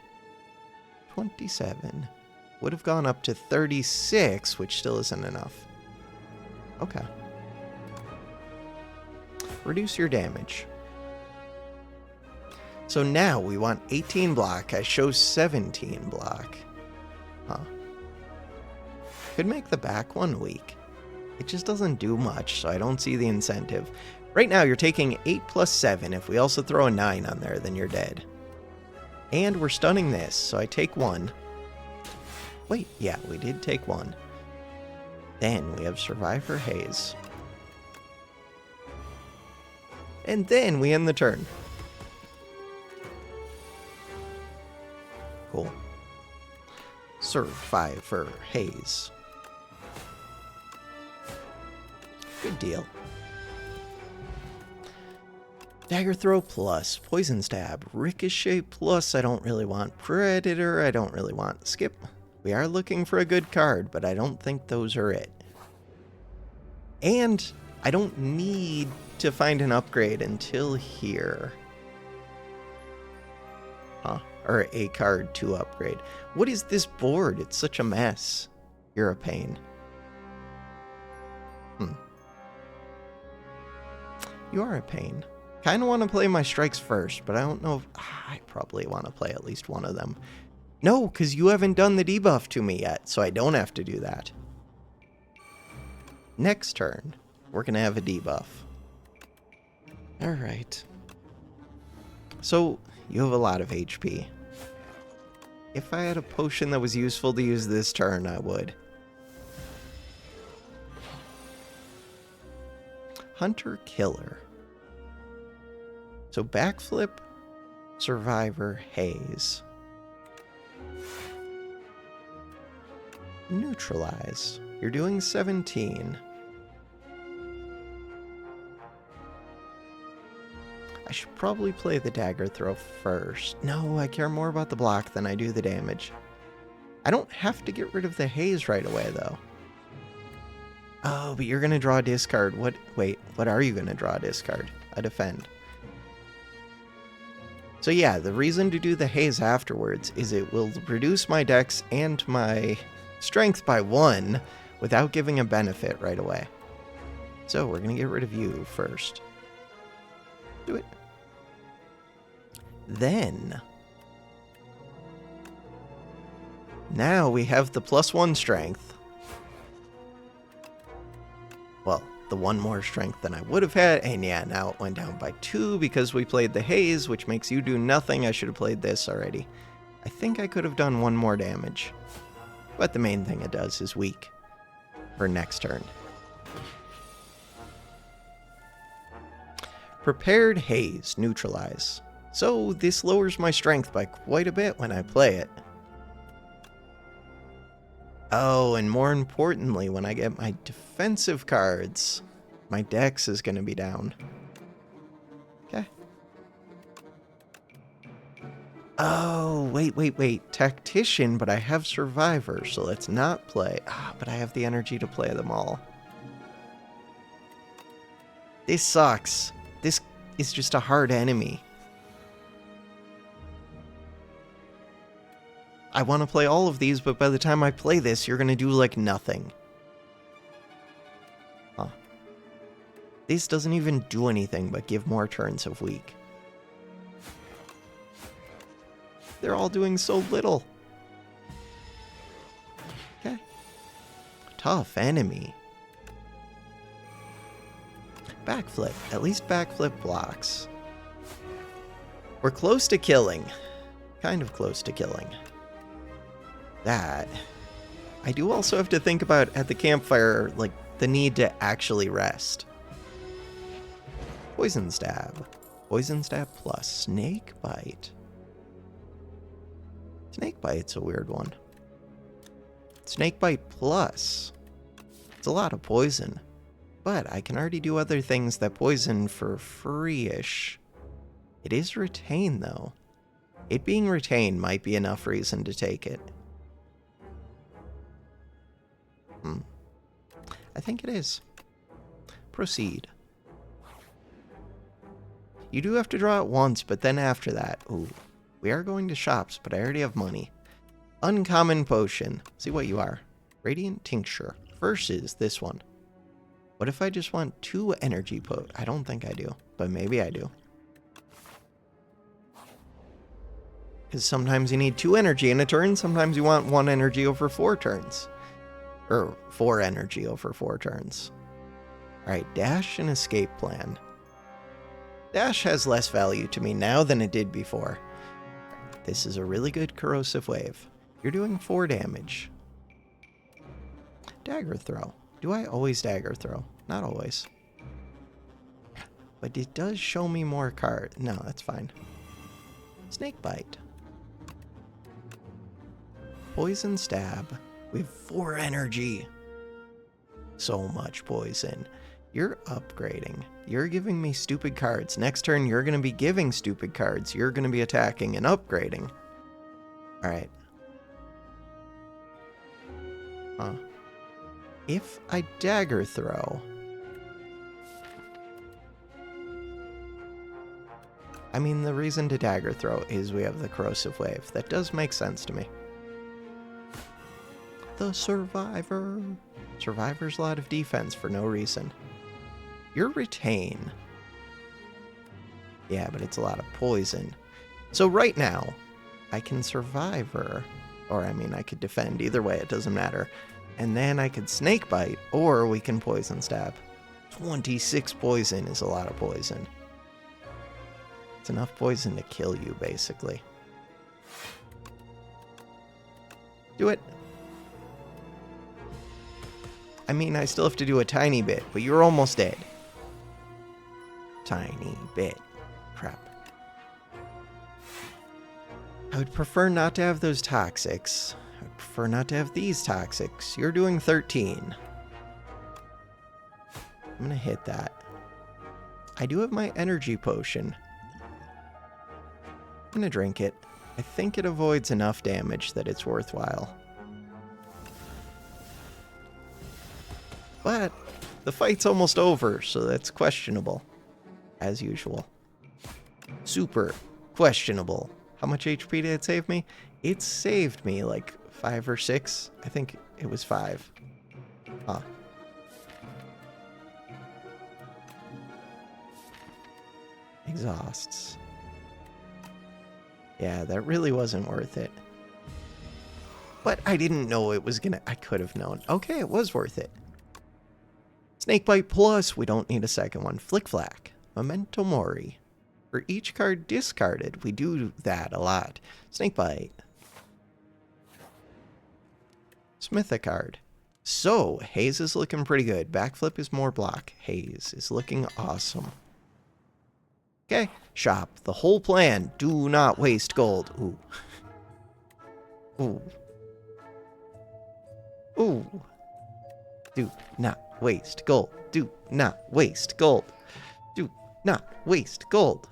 27. Would have gone up to 36, which still isn't enough. Okay. Reduce your damage. So now we want 18 block. I show 17 block. Huh. Could make the back one weak. It just doesn't do much, so I don't see the incentive. Right now, you're taking 8 plus 7. If we also throw a 9 on there, then you're dead. And we're stunning this, so I take 1. Wait, yeah, we did take 1. Then we have Survivor Haze. And then we end the turn. Cool. Survivor Haze. Good deal. Dagger Throw plus, Poison Stab, Ricochet plus, I don't really want Predator, I don't really want Skip. We are looking for a good card, but I don't think those are it. And I don't need to find an upgrade until here. Huh. Or a card to upgrade. What is this board? It's such a mess. You're a pain. You are a pain. Kind of want to play my strikes first, but I don't know if... I probably want to play at least one of them. No, because you haven't done the debuff to me yet, so I don't have to do that. Next turn, we're going to have a debuff. Alright. So, you have a lot of HP. If I had a potion that was useful to use this turn, I would. Hunter Killer. So Backflip, Survivor, Haze. Neutralize. You're doing 17. I should probably play the Dagger Throw first. No, I care more about the block than I do the damage. I don't have to get rid of the Haze right away, though. Oh, but you're going to draw a discard. What? Wait, what are you going to draw a discard? A Defend. So yeah, the reason to do the Haze afterwards is it will reduce my dex and my strength by 1 without giving a benefit right away. So we're going to get rid of you first. Do it. Then, now we have the +1 strength. Well, the 1 more strength than I would have had, and yeah, now it went down by 2 because we played the Haze, which makes you do nothing. I should have played this already. I think I could have done 1 more damage, but the main thing it does is weak for next turn. Prepared Haze, neutralize. So this lowers my strength by quite a bit when I play it. Oh, and more importantly, when I get my defensive cards, my dex is going to be down. Okay. Oh, wait. Tactician, but I have Survivor, so let's not play. Ah, but I have the energy to play them all. This sucks. This is just a hard enemy. I want to play all of these, but by the time I play this, you're going to do, like, nothing. Huh. This doesn't even do anything but give more turns of weak. They're all doing so little. Okay. Tough enemy. Backflip. At least backflip blocks. We're close to killing. Kind of close to killing. That. I do also have to think about, at the campfire, like, the need to actually rest. Poison Stab. Poison Stab plus Snake Bite. Snake Bite's a weird one. Snake Bite plus. It's a lot of poison. But I can already do other things that poison for free-ish. It is Retain, though. It being Retain might be enough reason to take it. I think it is. Proceed. You do have to draw it once, but then after that... Ooh. We are going to shops, but I already have money. Uncommon Potion. See what you are. Radiant Tincture. Versus this one. What if I just want 2 energy I don't think I do, but maybe I do. Because sometimes you need 2 energy in a turn, sometimes you want 1 energy over 4 turns. Or 4 energy over 4 turns. Alright, Dash and Escape Plan. Dash has less value to me now than it did before. This is a really good Corrosive Wave. You're doing 4 damage. Dagger Throw. Do I always Dagger Throw? Not always. But it does show me more card. No, that's fine. Snake Bite. Poison Stab. We have 4 energy. So much poison. You're upgrading. You're giving me stupid cards. Next turn, you're going to be giving stupid cards. You're going to be attacking and upgrading. Alright. Huh. If I Dagger Throw... I mean, the reason to Dagger Throw is we have the Corrosive Wave. That does make sense to me. The Survivor. Survivor's a lot of defense for no reason. You're Retain. Yeah, but it's a lot of poison. So right now, I can Survivor. Or, I mean, I could defend. Either way, it doesn't matter. And then I could Snake Bite, or we can Poison Stab. 26 poison is a lot of poison. It's enough poison to kill you, basically. Do it. I mean, I still have to do a tiny bit, but you're almost dead. Tiny bit. Crap. I would prefer not to have those toxics. I would prefer not to have these toxics. You're doing 13. I'm gonna hit that. I do have my energy potion. I'm gonna drink it. I think it avoids enough damage that it's worthwhile. But the fight's almost over, so that's questionable. As usual. Super questionable. How much HP did it save me? It saved me like 5 or 6. I think it was 5. Huh. Exhausts. Yeah, that really wasn't worth it. But I didn't know it was gonna... I could have known. Okay, it was worth it. Snakebite Plus. We don't need a second one. Flick Flack. Memento Mori. For each card discarded, we do that a lot. Snakebite. Smith a card. So, Haze is looking pretty good. Backflip is more block. Haze is looking awesome. Okay, shop. The whole plan. Do not waste gold. Ooh. Ooh. Ooh. Do not waste gold. Do not waste gold. Do not waste gold.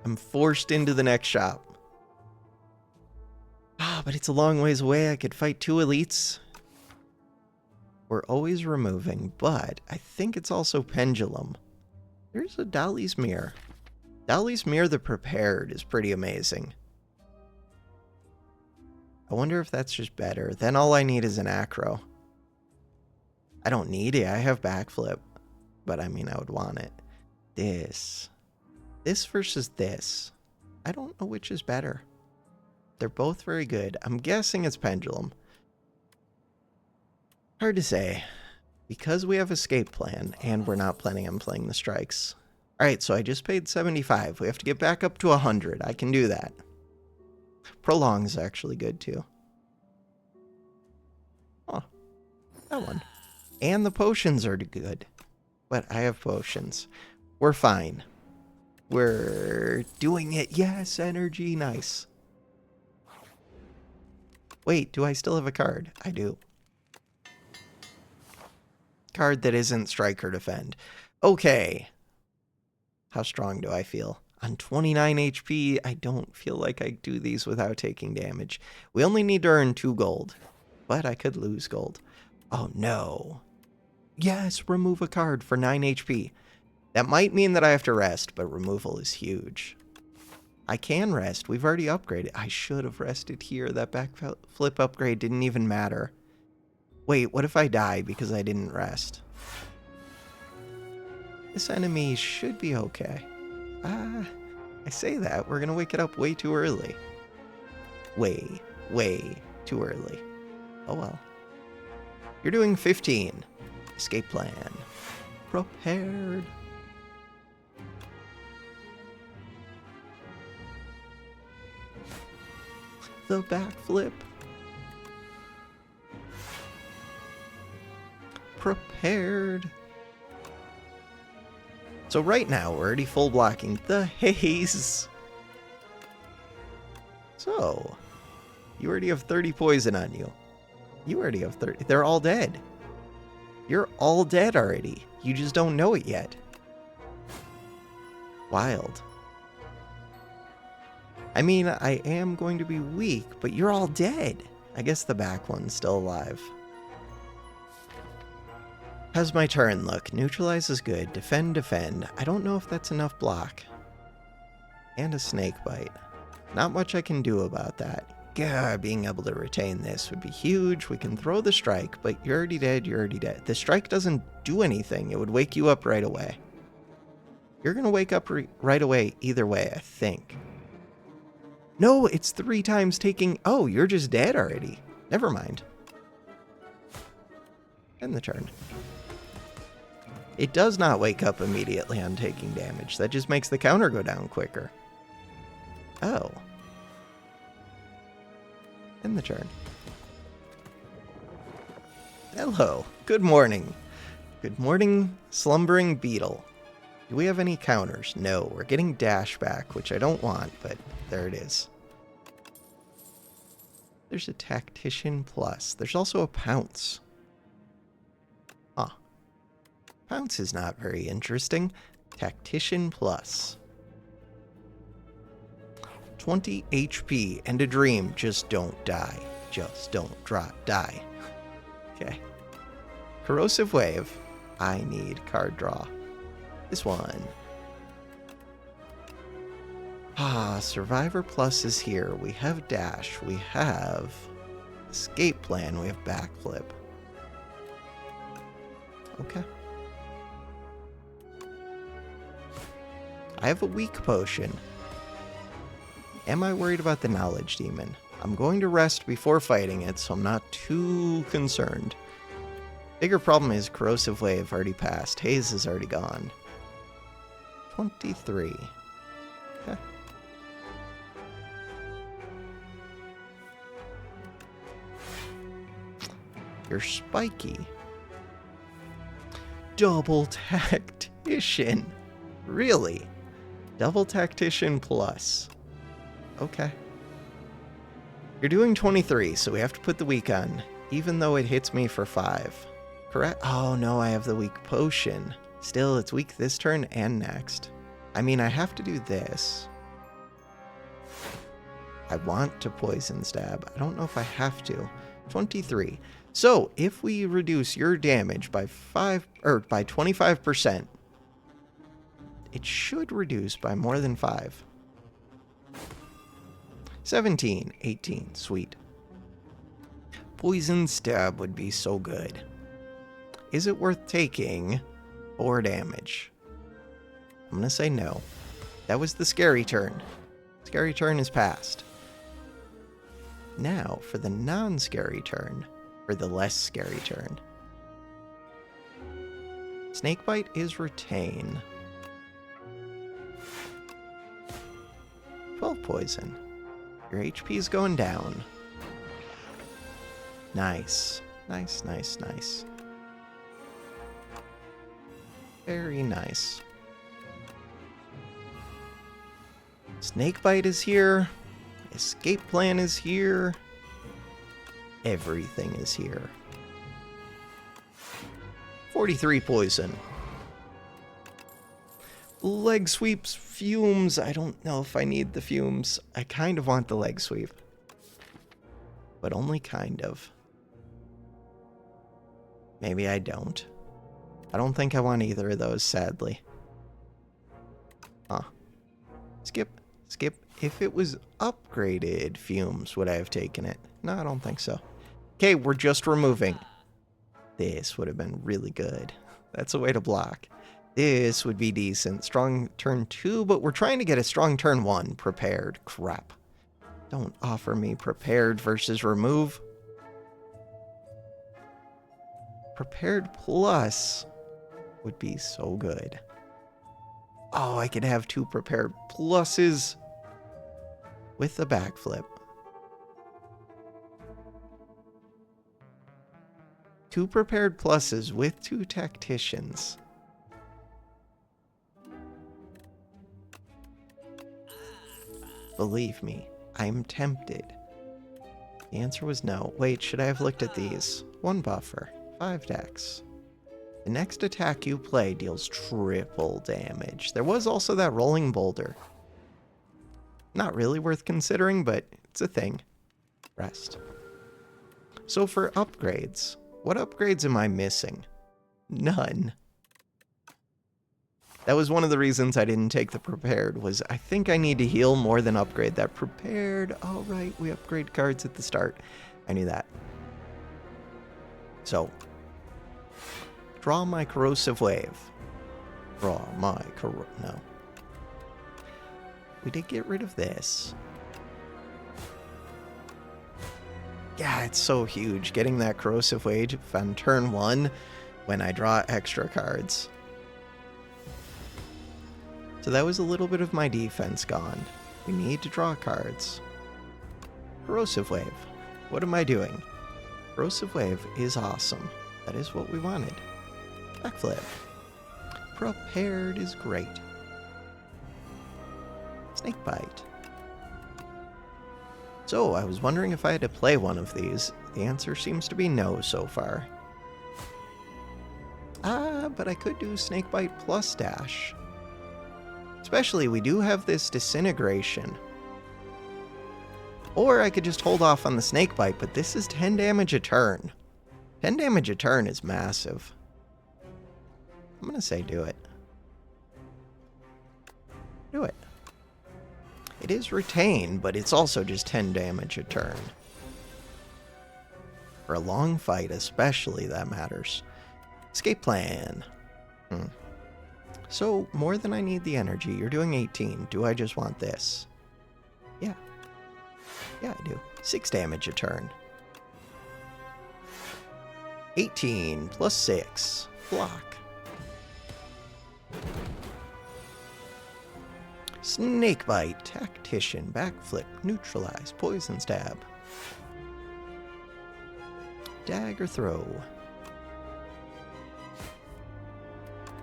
I'm forced into the next shop. Ah, but it's a long ways away. I could fight 2 elites. We're always removing, but I think it's also pendulum. There's a Dolly's Mirror. Dolly's Mirror the Prepared is pretty amazing. I wonder if that's just better. Then all I need is an acro. I don't need it. I have backflip. But I mean, I would want it. This versus this. I don't know which is better. They're both very good. I'm guessing it's pendulum. Hard to say. Because we have escape plan, and we're not planning on playing the strikes. Alright, so I just paid 75. We have to get back up to 100. I can do that. Prolong's actually good, too. Oh, that one. And the potions are good. But I have potions. We're fine. We're doing it. Yes, energy. Nice. Wait, do I still have a card? I do. Card that isn't strike or defend. Okay. How strong do I feel? On 29 HP, I don't feel like I do these without taking damage. We only need to earn 2 gold. But I could lose gold. Oh, no. Yes, remove a card for 9 HP. That might mean that I have to rest, but removal is huge. I can rest. We've already upgraded. I should have rested here. That backflip upgrade didn't even matter. Wait, what if I die because I didn't rest? This enemy should be okay. I say that. We're going to wake it up way too early. Way too early. Oh well. You're doing 15. Escape plan. Prepared. The backflip. Prepared. So right now, we're already full blocking the haze. So, you already have 30 poison on you. You already have 30. They're all dead. You're all dead already. You just don't know it yet. Wild. I mean, I am going to be weak, but you're all dead. I guess the back one's still alive. How's my turn look? Neutralize is good. Defend, defend. I don't know if that's enough block. And a snake bite. Not much I can do about that. God, being able to retain this would be huge. We can throw the strike, but you're already dead, you're already dead. The strike doesn't do anything. It would wake you up right away. You're going to wake up right away either way, I think. No, it's 3 times taking... Oh, you're just dead already. Never mind. End the turn. It does not wake up immediately on taking damage. That just makes the counter go down quicker. Oh. End the turn. Hello. Good morning. Good morning, slumbering beetle. Do we have any counters? No. We're getting dash back, which I don't want, but there it is. There's a tactician plus. There's also a pounce. Huh. Pounce is not very interesting. Tactician plus. 20 HP and a dream. Just don't die. Just don't die. Okay. Corrosive wave. I need card draw. This one. Survivor plus is here. We have dash. We have escape plan. We have backflip. Okay. I have a weak potion. Am I worried about the knowledge demon? I'm going to rest before fighting it, so I'm not too concerned. Bigger problem is corrosive wave already passed. Haze is already gone. 23. Okay. You're spiky. Double tactician. Really? Double tactician plus. Okay. You're doing 23, so we have to put the weak on, even though it hits me for 5. Correct? Oh no, I have the weak potion. Still, it's weak this turn and next. I mean, I have to do this. I want to poison stab. I don't know if I have to. 23. So, if we reduce your damage by 25%, it should reduce by more than 5. 17, 18, sweet. Poison stab would be so good. Is it worth taking 4 damage? I'm gonna say no. That was the scary turn. Scary turn is passed. Now, for the non-scary turn, or the less scary turn. Snakebite is retain. 12 poison. Your HP is going down. Nice. Nice, nice, nice. Very nice. Snakebite is here. Escape plan is here. Everything is here. 43 poison. Leg sweeps, fumes. I don't know if I need the fumes. I kind of want the leg sweep. But only kind of. Maybe I don't. I don't think I want either of those, sadly. Huh. Skip. Skip. If it was upgraded fumes, would I have taken it? No, I don't think so. Okay, we're just removing. This would have been really good. That's a way to block. This would be decent. Strong turn 2, but we're trying to get a strong turn 1. Prepared. Crap. Don't offer me prepared versus remove. Prepared plus would be so good. Oh, I could have 2 prepared pluses with the backflip. 2 prepared pluses with 2 tacticians. Believe me, I'm tempted. The answer was no. Wait, should I have looked at these? 1 buffer, 5 dex. The next attack you play deals triple damage. There was also that rolling boulder. Not really worth considering, but it's a thing. Rest. So for upgrades, what upgrades am I missing? None. That was one of the reasons I didn't take the prepared, was I think I need to heal more than upgrade that prepared. All right, we upgrade cards at the start. I knew that. So, draw my corrosive wave. Draw my no. We did get rid of this. Yeah, it's so huge getting that corrosive wave on turn 1 when I draw extra cards. So that was a little bit of my defense gone. We need to draw cards. Corrosive wave. What am I doing? Corrosive wave is awesome. That is what we wanted. Backflip. Prepared is great. Snakebite. So, I was wondering if I had to play one of these. The answer seems to be no so far. But I could do Snakebite plus dash. Especially, we do have this disintegration. Or I could just hold off on the Snakebite, but this is 10 damage a turn. 10 damage a turn is massive. I'm gonna say do it. Do it. It is retained, but it's also just 10 damage a turn. For a long fight especially, that matters. Escape plan. So, more than I need the energy. You're doing 18. Do I just want this? Yeah. Yeah, I do. 6 damage a turn. 18 plus 6. Block. Snakebite, Tactician, Backflip, Neutralize, Poison Stab. Dagger Throw.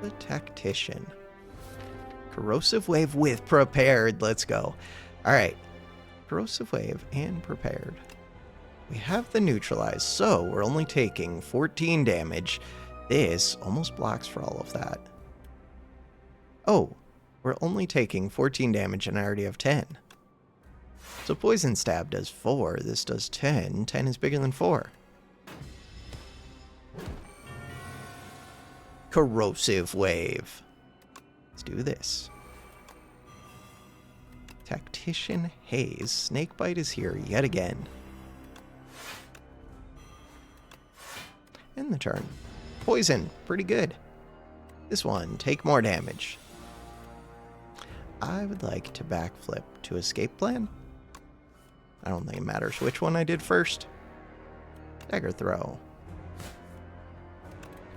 The Tactician. Corrosive Wave with Prepared. Let's go. Alright. Corrosive Wave and Prepared. We have the Neutralize, so we're only taking 14 damage. This almost blocks for all of that. Oh, we're only taking 14 damage and I already have 10. So Poison Stab does 4, this does 10. 10 is bigger than 4. Corrosive Wave. Let's do this. Tactician Haze. Snakebite is here yet again. End the turn. Poison. Pretty good. This one. Take more damage. I would like to backflip to escape plan. I don't think it matters which one I did first. Dagger throw.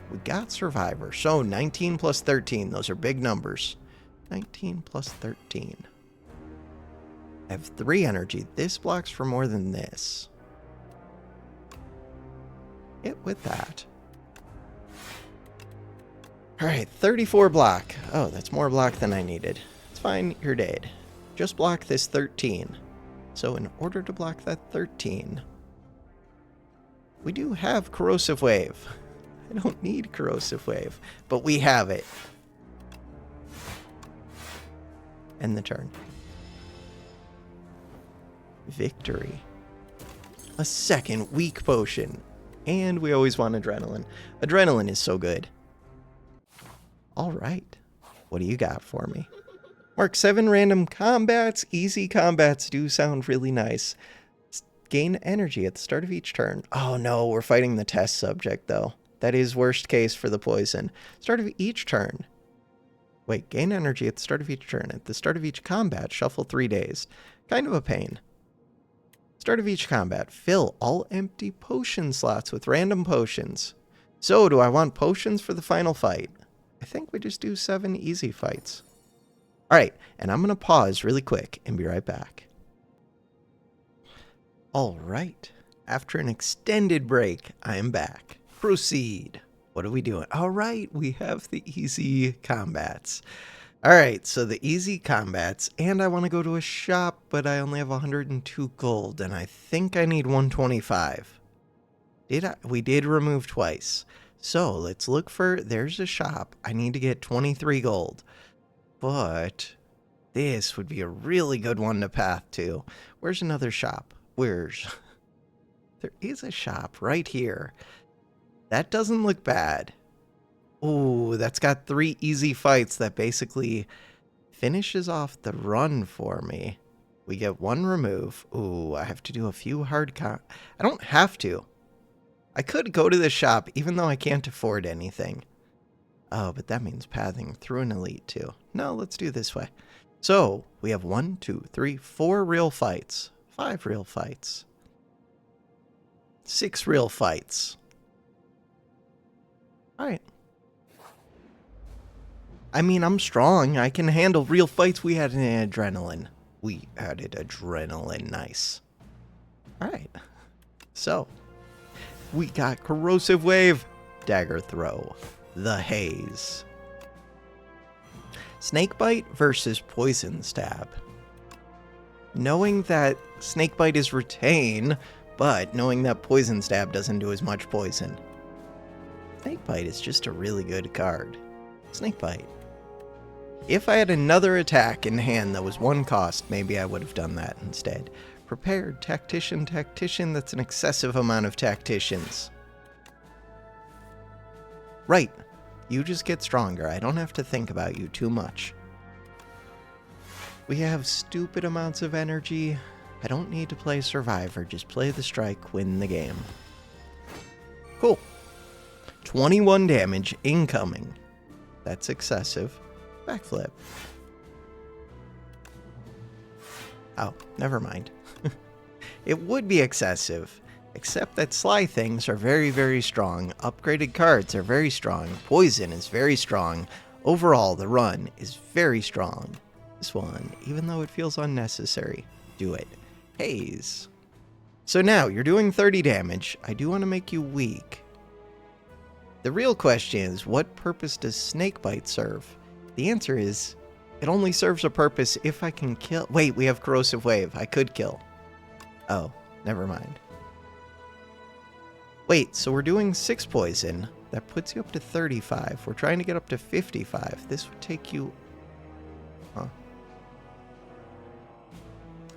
We got Survivor. So 19 plus 13. Those are big numbers. 19 plus 13. I have 3 energy. This blocks for more than this. Hit with that. Alright, 34 block. Oh, that's more block than I needed. It's fine, you're dead. Just block this 13. So in order to block that 13, we do have Corrosive Wave. I don't need Corrosive Wave, but we have it. End the turn. Victory. A second weak potion. And we always want adrenaline. Adrenaline is so good. Alright. What do you got for me? Mark 7 random combats. Easy combats do sound really nice. Gain energy at the start of each turn. Oh no, we're fighting the test subject though. That is worst case for the poison. Start of each turn. Wait, gain energy at the start of each turn. At the start of each combat, shuffle 3 days. Kind of a pain. Start of each combat, fill all empty potion slots with random potions. So, do I want potions for the final fight? I think we just do 7 easy fights. Alright, and I'm going to pause really quick and be right back. Alright, after an extended break, I am back. Proceed. What are we doing? Alright, we have the easy combats. Alright, so the easy combats, and I want to go to a shop, but I only have 102 gold, and I think I need 125. We did remove twice. So, let's look for, there's a shop. I need to get 23 gold. But, this would be a really good one to path to. Where's another shop? There is a shop right here. That doesn't look bad. Ooh, that's got 3 easy fights that basically finishes off the run for me. We get 1 remove. Ooh, I have to do a few hard I don't have to. I could go to the shop even though I can't afford anything. Oh, but that means pathing through an elite too. No, let's do this way. So, we have 1, 2, 3, 4 real fights. 5 real fights. 6 real fights. Alright. I mean, I'm strong. I can handle real fights. We had an adrenaline. We added adrenaline. Nice. Alright. So, we got Corrosive Wave, Dagger Throw, the Haze. Snakebite versus Poison Stab. Knowing that Snakebite is retain, but knowing that Poison Stab doesn't do as much poison. Snakebite is just a really good card. Snakebite. If I had another attack in hand that was 1 cost, maybe I would have done that instead. Prepared, Tactician, Tactician, that's an excessive amount of Tacticians. Right, you just get stronger. I don't have to think about you too much. We have stupid amounts of energy. I don't need to play Survivor, just play the strike, win the game. Cool. 21 damage incoming. That's excessive. Backflip. Oh, never mind. It would be excessive, except that Sly things are very, very strong. Upgraded cards are very strong. Poison is very strong. Overall, the run is very strong. This one, even though it feels unnecessary, do it. Haze. So now, you're doing 30 damage. I do want to make you weak. The real question is, what purpose does Snakebite serve? The answer is, it only serves a purpose if I can kill... Wait, we have Corrosive Wave. I could kill. Oh, never mind. Wait, so we're doing 6 poison. That puts you up to 35. We're trying to get up to 55. This would take you... Huh.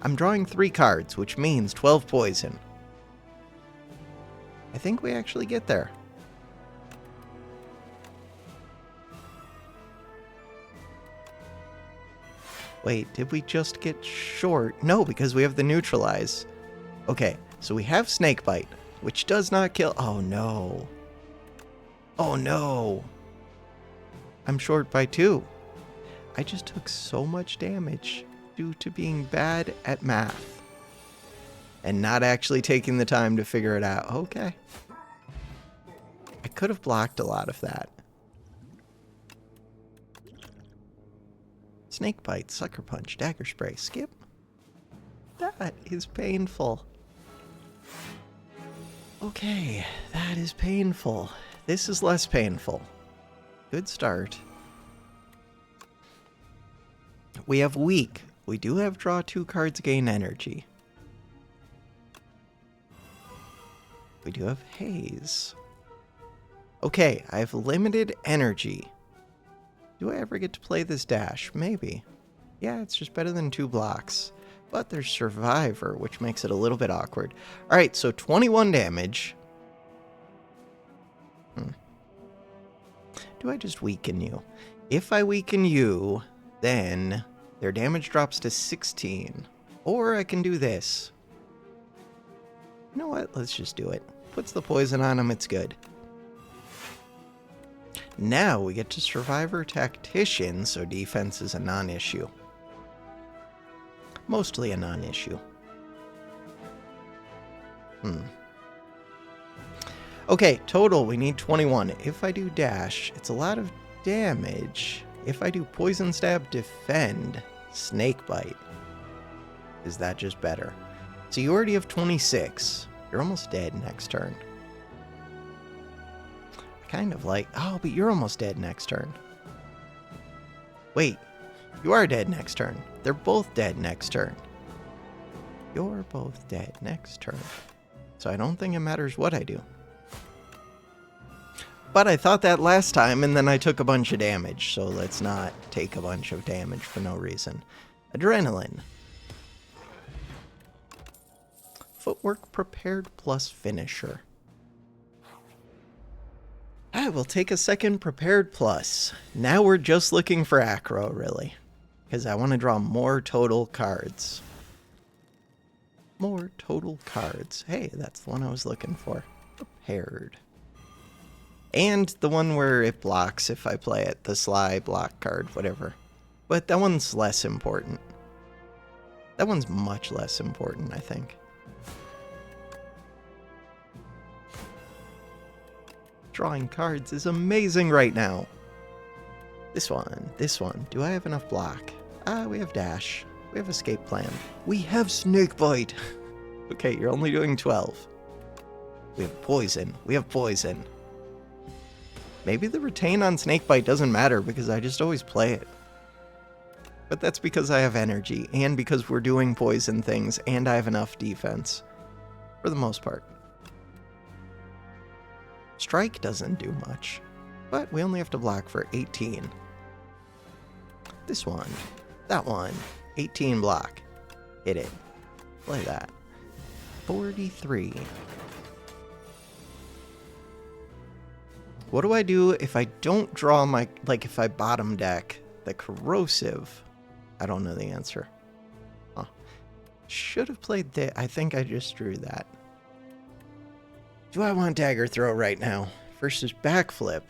I'm drawing 3 cards, which means 12 poison. I think we actually get there. Wait, did we just get short? No, because we have the neutralize. Okay, so we have Snakebite, which does not kill. Oh no. Oh no. I'm short by 2. I just took so much damage due to being bad at math and not actually taking the time to figure it out. Okay. I could have blocked a lot of that. Snakebite, Sucker Punch, Dagger Spray, skip. That is painful. Okay, that is painful. This is less painful. Good start. We have Weak. We do have draw 2 cards, gain energy. We do have Haze. Okay, I have limited energy. Do I ever get to play this dash? Maybe. Yeah, it's just better than 2 blocks. But there's Survivor, which makes it a little bit awkward. Alright, so 21 damage. Do I just weaken you? If I weaken you, then their damage drops to 16. Or I can do this. You know what? Let's just do it. Puts the poison on them, it's good. Now we get to Survivor Tactician, so defense is a non-issue. Mostly a non-issue. Okay, total, we need 21. If I do dash, it's a lot of damage. If I do poison stab, defend, snakebite, is that just better? So you already have 26. You're almost dead next turn. Kind of like, oh, but you're almost dead next turn. Wait, you are dead next turn. They're both dead next turn. You're both dead next turn. So I don't think it matters what I do. But I thought that last time, and then I took a bunch of damage, so let's not take a bunch of damage for no reason. Adrenaline. Footwork prepared plus finisher. I will take a second prepared plus. Now we're just looking for acro, really. Because I want to draw more total cards. More total cards. Hey, that's the one I was looking for. Prepared. And the one where it blocks if I play it. The Sly block card, whatever. But that one's less important. That one's much less important, I think. Drawing cards is amazing right now. This one, this one. Do I have enough block? We have dash. We have escape plan. We have snakebite. Okay, you're only doing 12. We have poison. We have poison. Maybe the retain on snakebite doesn't matter because I just always play it. But that's because I have energy and because we're doing poison things and I have enough defense. For the most part. Strike doesn't do much, but we only have to block for 18. This one, that one, 18 block. Hit it. Play that. 43. What do I do if I don't draw my, like if I bottom deck the corrosive? I don't know the answer. Huh. Should have played that. I think I just drew that. Do I want dagger throw right now? Versus backflip.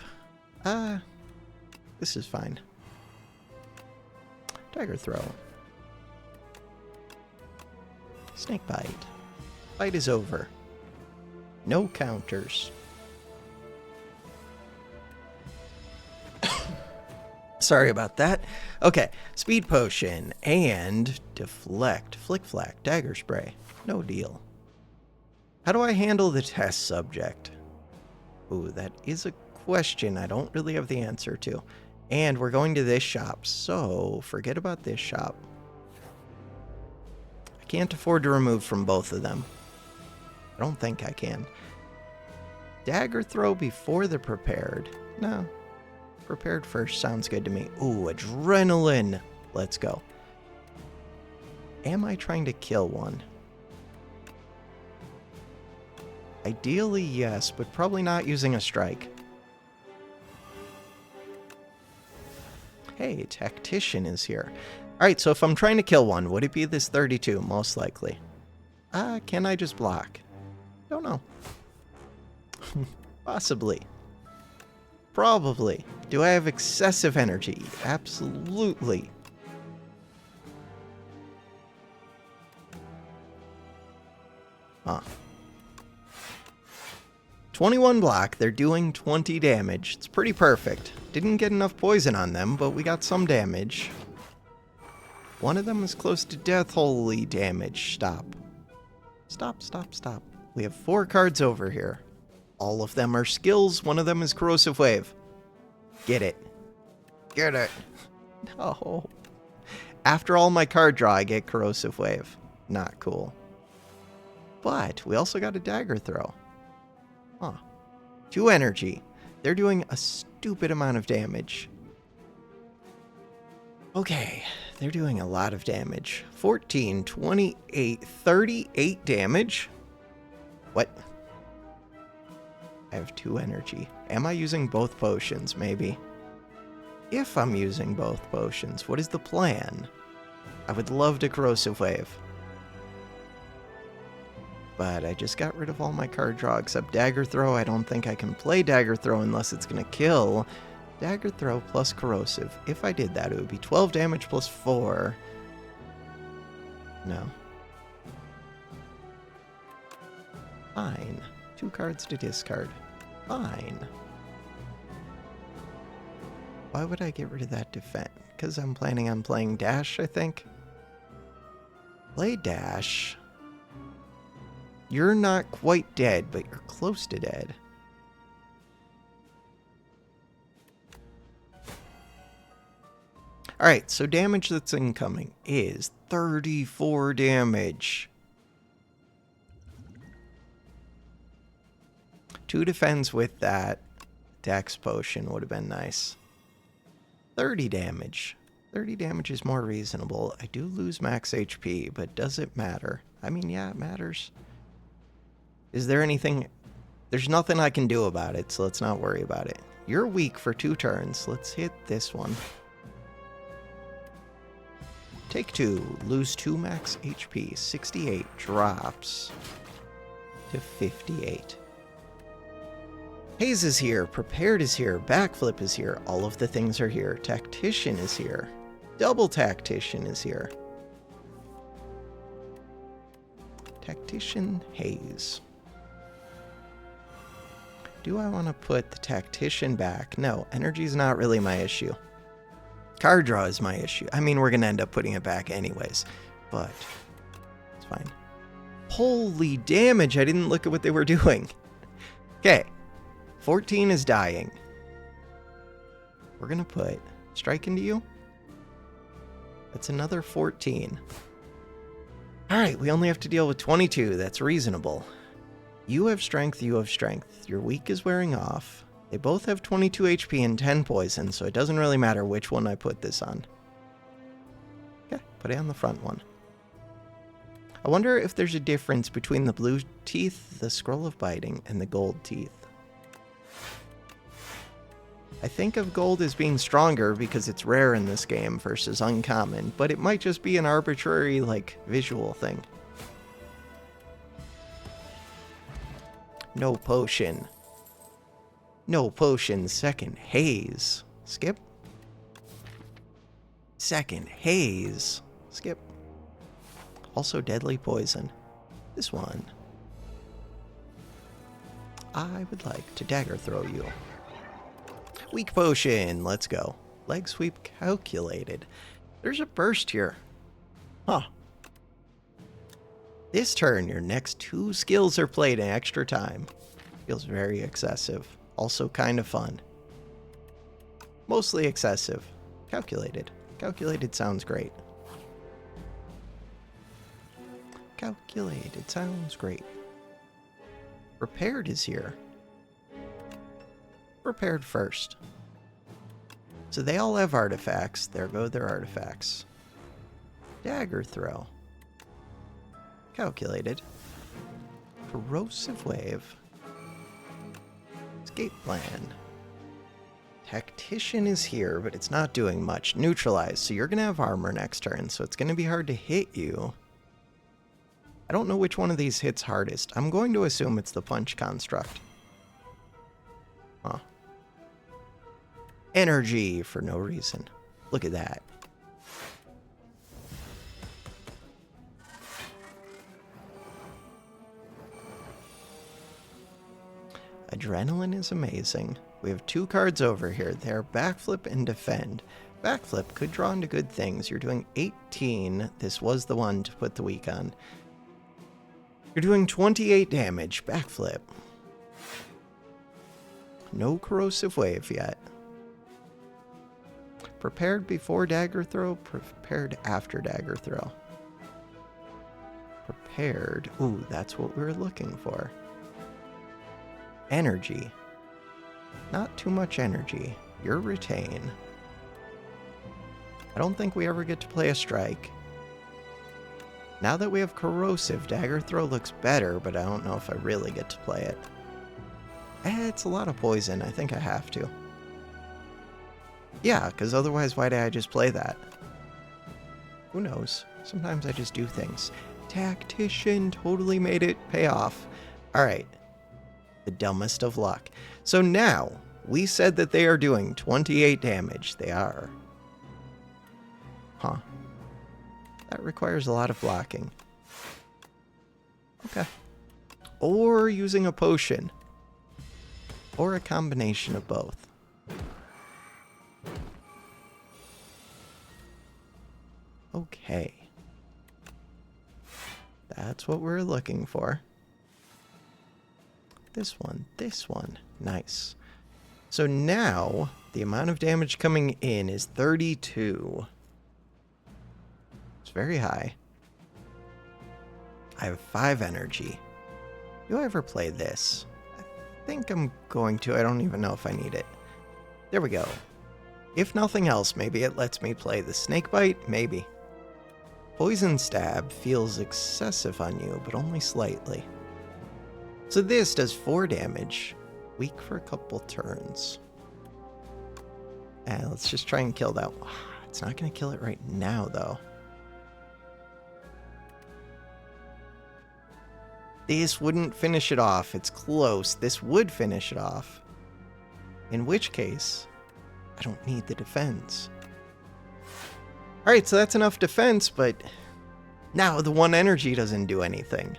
This is fine. Dagger throw. Snake bite. Fight is over. No counters. Sorry about that. Okay, speed potion and deflect. Flick flack. Dagger spray. No deal. How do I handle the test subject? Ooh, that is a question I don't really have the answer to. And we're going to this shop, so forget about this shop. I can't afford to remove from both of them. I don't think I can. Dagger throw before the prepared. No. Prepared first sounds good to me. Ooh, adrenaline. Let's go. Am I trying to kill one? Ideally, yes, but probably not using a strike. Hey, Tactician is here. Alright, so if I'm trying to kill one, would it be this 32? Most likely. Can I just block? Don't know. Possibly. Probably. Do I have excessive energy? Absolutely. Huh. 21 block, they're doing 20 damage. It's pretty perfect. Didn't get enough poison on them, but we got some damage. One of them is close to death. Holy damage. Stop. Stop, stop, stop. We have 4 cards over here. All of them are skills. One of them is Corrosive Wave. Get it. Get it. No. After all my card draw, I get Corrosive Wave. Not cool. But we also got a Dagger Throw. Huh. 2 energy. They're doing a stupid amount of damage. Okay. They're doing a lot of damage. 14, 28, 38 damage. What? I have 2 energy. Am I using both potions? Maybe. If I'm using both potions, what is the plan? I would love to Corrosive Wave. But I just got rid of all my card draw except Dagger Throw. I don't think I can play Dagger Throw unless it's going to kill. Dagger Throw plus Corrosive. If I did that, it would be 12 damage plus 4. No. Fine. 2 cards to discard. Fine. Why would I get rid of that defense? Because I'm planning on playing Dash, I think. Play Dash. You're not quite dead, but you're close to dead. Alright, so damage that's incoming is 34 damage. 2 defends with that. Dex potion would have been nice. 30 damage. 30 damage is more reasonable. I do lose max HP, but does it matter? I mean, yeah, it matters. Is there anything... There's nothing I can do about it, so let's not worry about it. You're weak for 2 turns. Let's hit this one. Take 2. Lose 2 max HP. 68 drops to 58. Haze is here. Prepared is here. Backflip is here. All of the things are here. Tactician is here. Double Tactician is here. Tactician Haze. Do I want to put the Tactician back? No, energy's not really my issue. Card draw is my issue. I mean, we're going to end up putting it back anyways, but it's fine. Holy damage, I didn't look at what they were doing. Okay, 14 is dying. We're going to put Strike into you. That's another 14. Alright, we only have to deal with 22. That's reasonable. You have strength, you have strength. Your weak is wearing off. They both have 22 HP and 10 poison, so it doesn't really matter which one I put this on. Okay, put it on the front one. I wonder if there's a difference between the blue teeth, the Scroll of Biting, and the gold teeth. I think of gold as being stronger because it's rare in this game versus uncommon, but it might just be an arbitrary, like, visual thing. No potion. No potion. Second Haze. Skip. Second Haze. Skip. Also deadly poison. This one. I would like to Dagger Throw you. Weak potion. Let's go. Leg sweep calculated. There's a burst here. Huh. This turn, your next 2 skills are played in extra time. Feels very excessive. Also kind of fun. Mostly excessive. Calculated. Calculated sounds great. Calculated sounds great. Prepared is here. Prepared first. So they all have artifacts. There go their artifacts. Dagger Throw. Calculated. Corrosive Wave. Escape Plan. Tactician is here, but it's not doing much. Neutralize, so you're going to have armor next turn, so it's going to be hard to hit you. I don't know which one of these hits hardest. I'm going to assume it's the punch construct. Huh. Energy for no reason. Look at that. Adrenaline is amazing. We have 2 cards over here. They're Backflip and Defend. Backflip could draw into good things. You're doing 18. This was the one to put the weak on. You're doing 28 damage. Backflip. No corrosive wave yet. Prepared before dagger throw, prepared after dagger throw. Prepared. Ooh, that's what we were looking for. Energy. Not too much energy. You're retain. I don't think we ever get to play a strike. Now that we have corrosive, dagger throw looks better, but I don't know if I really get to play it. It's a lot of poison. I think I have to. Yeah, because otherwise why did I just play that? Who knows? Sometimes I just do things. Tactician totally made it pay off. Alright. The dumbest of luck. So now, we said that they are doing 28 damage. They are. Huh. That requires a lot of blocking. Okay. Or using a potion. Or a combination of both. Okay. That's what we're looking for. This one. Nice. So now, the amount of damage coming in is 32. It's very high. I have 5 energy. Do I ever play this? I think I'm going to. I don't even know if I need it. There we go. If nothing else, maybe it lets me play the Snakebite? Maybe. Poison Stab feels excessive on you, but only slightly. So this does 4 damage. Weak for a couple turns. And let's just try and kill that. It's not going to kill it right now, though. This wouldn't finish it off. It's close. This would finish it off. In which case, I don't need the defense. Alright, so that's enough defense, but now the 1 energy doesn't do anything.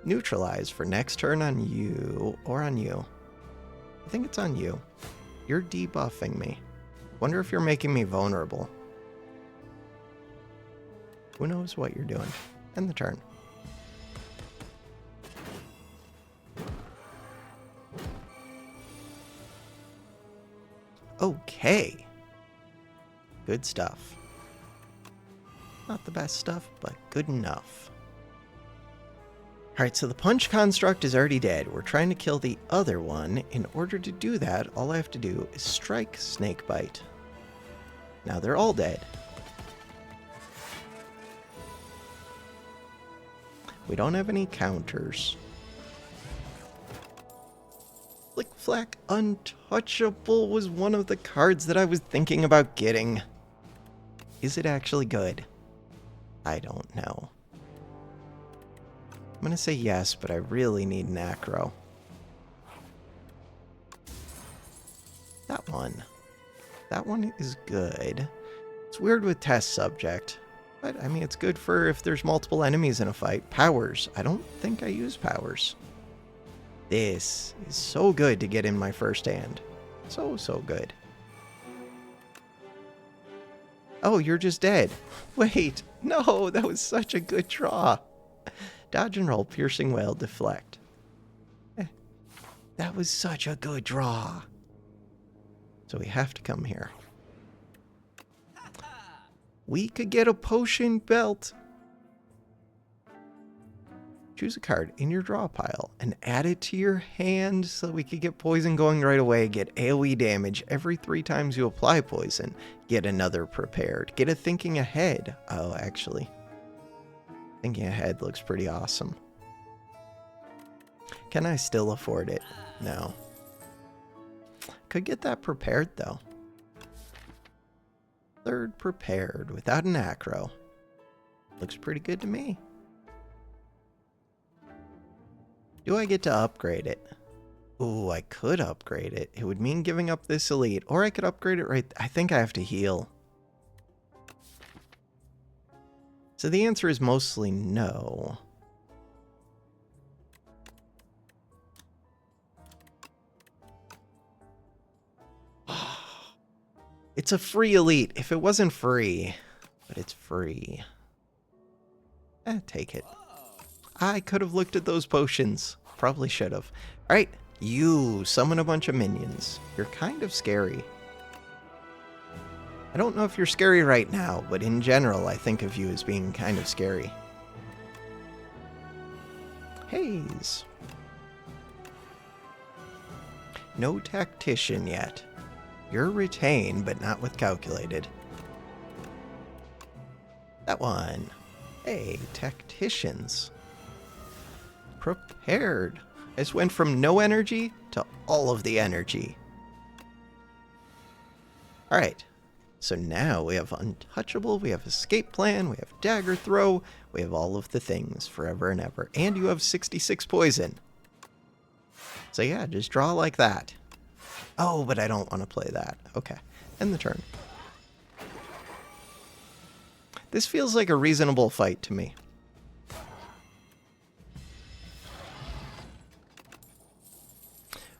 Neutralize for next turn on you, or on you. I think it's on you. You're debuffing me. Wonder if you're making me vulnerable. Who knows what you're doing? End the turn. Okay. Good stuff. Not the best stuff, but good enough. Alright, so the punch construct is already dead. We're trying to kill the other one. In order to do that, all I have to do is strike Snakebite. Now they're all dead. We don't have any counters. Flick Flack Untouchable was one of the cards that I was thinking about getting. Is it actually good? I don't know. I'm going to say yes, but I really need an acro. That one. That one is good. It's weird with test subject, but I mean, it's good for if there's multiple enemies in a fight. Powers. I don't think I use powers. This is so good to get in my first hand. So good. Oh, you're just dead. Wait, no, that was such a good draw. Dodge and roll, piercing wail, deflect. That was such a good draw. So we have to come here. We could get a potion belt. Choose a card in your draw pile and add it to your hand so we could get poison going right away. Get AoE damage every 3 times you apply poison. Get another prepared. Get a thinking ahead. Oh, actually. Thinking ahead looks pretty awesome. Can I still afford it? No. Could get that prepared, though. Third prepared without an acro. Looks pretty good to me. Do I get to upgrade it? Ooh, I could upgrade it. It would mean giving up this elite. Or I could upgrade it right... I think I have to heal. So the answer is mostly no. It's a free elite. If it wasn't free, but it's free. Take it. I could have looked at those potions. Probably should have. All right, you summon a bunch of minions. You're kind of scary. I don't know if you're scary right now, but in general, I think of you as being kind of scary. Haze. No tactician yet. You're retained, but not with calculated. That one. Hey, tacticians. Prepared. I just went from no energy to all of the energy. Alright. So now we have Untouchable, we have Escape Plan, we have Dagger Throw, we have all of the things forever and ever. And you have 66 poison. So yeah, just draw like that. Oh, but I don't want to play that. Okay, end the turn. This feels like a reasonable fight to me.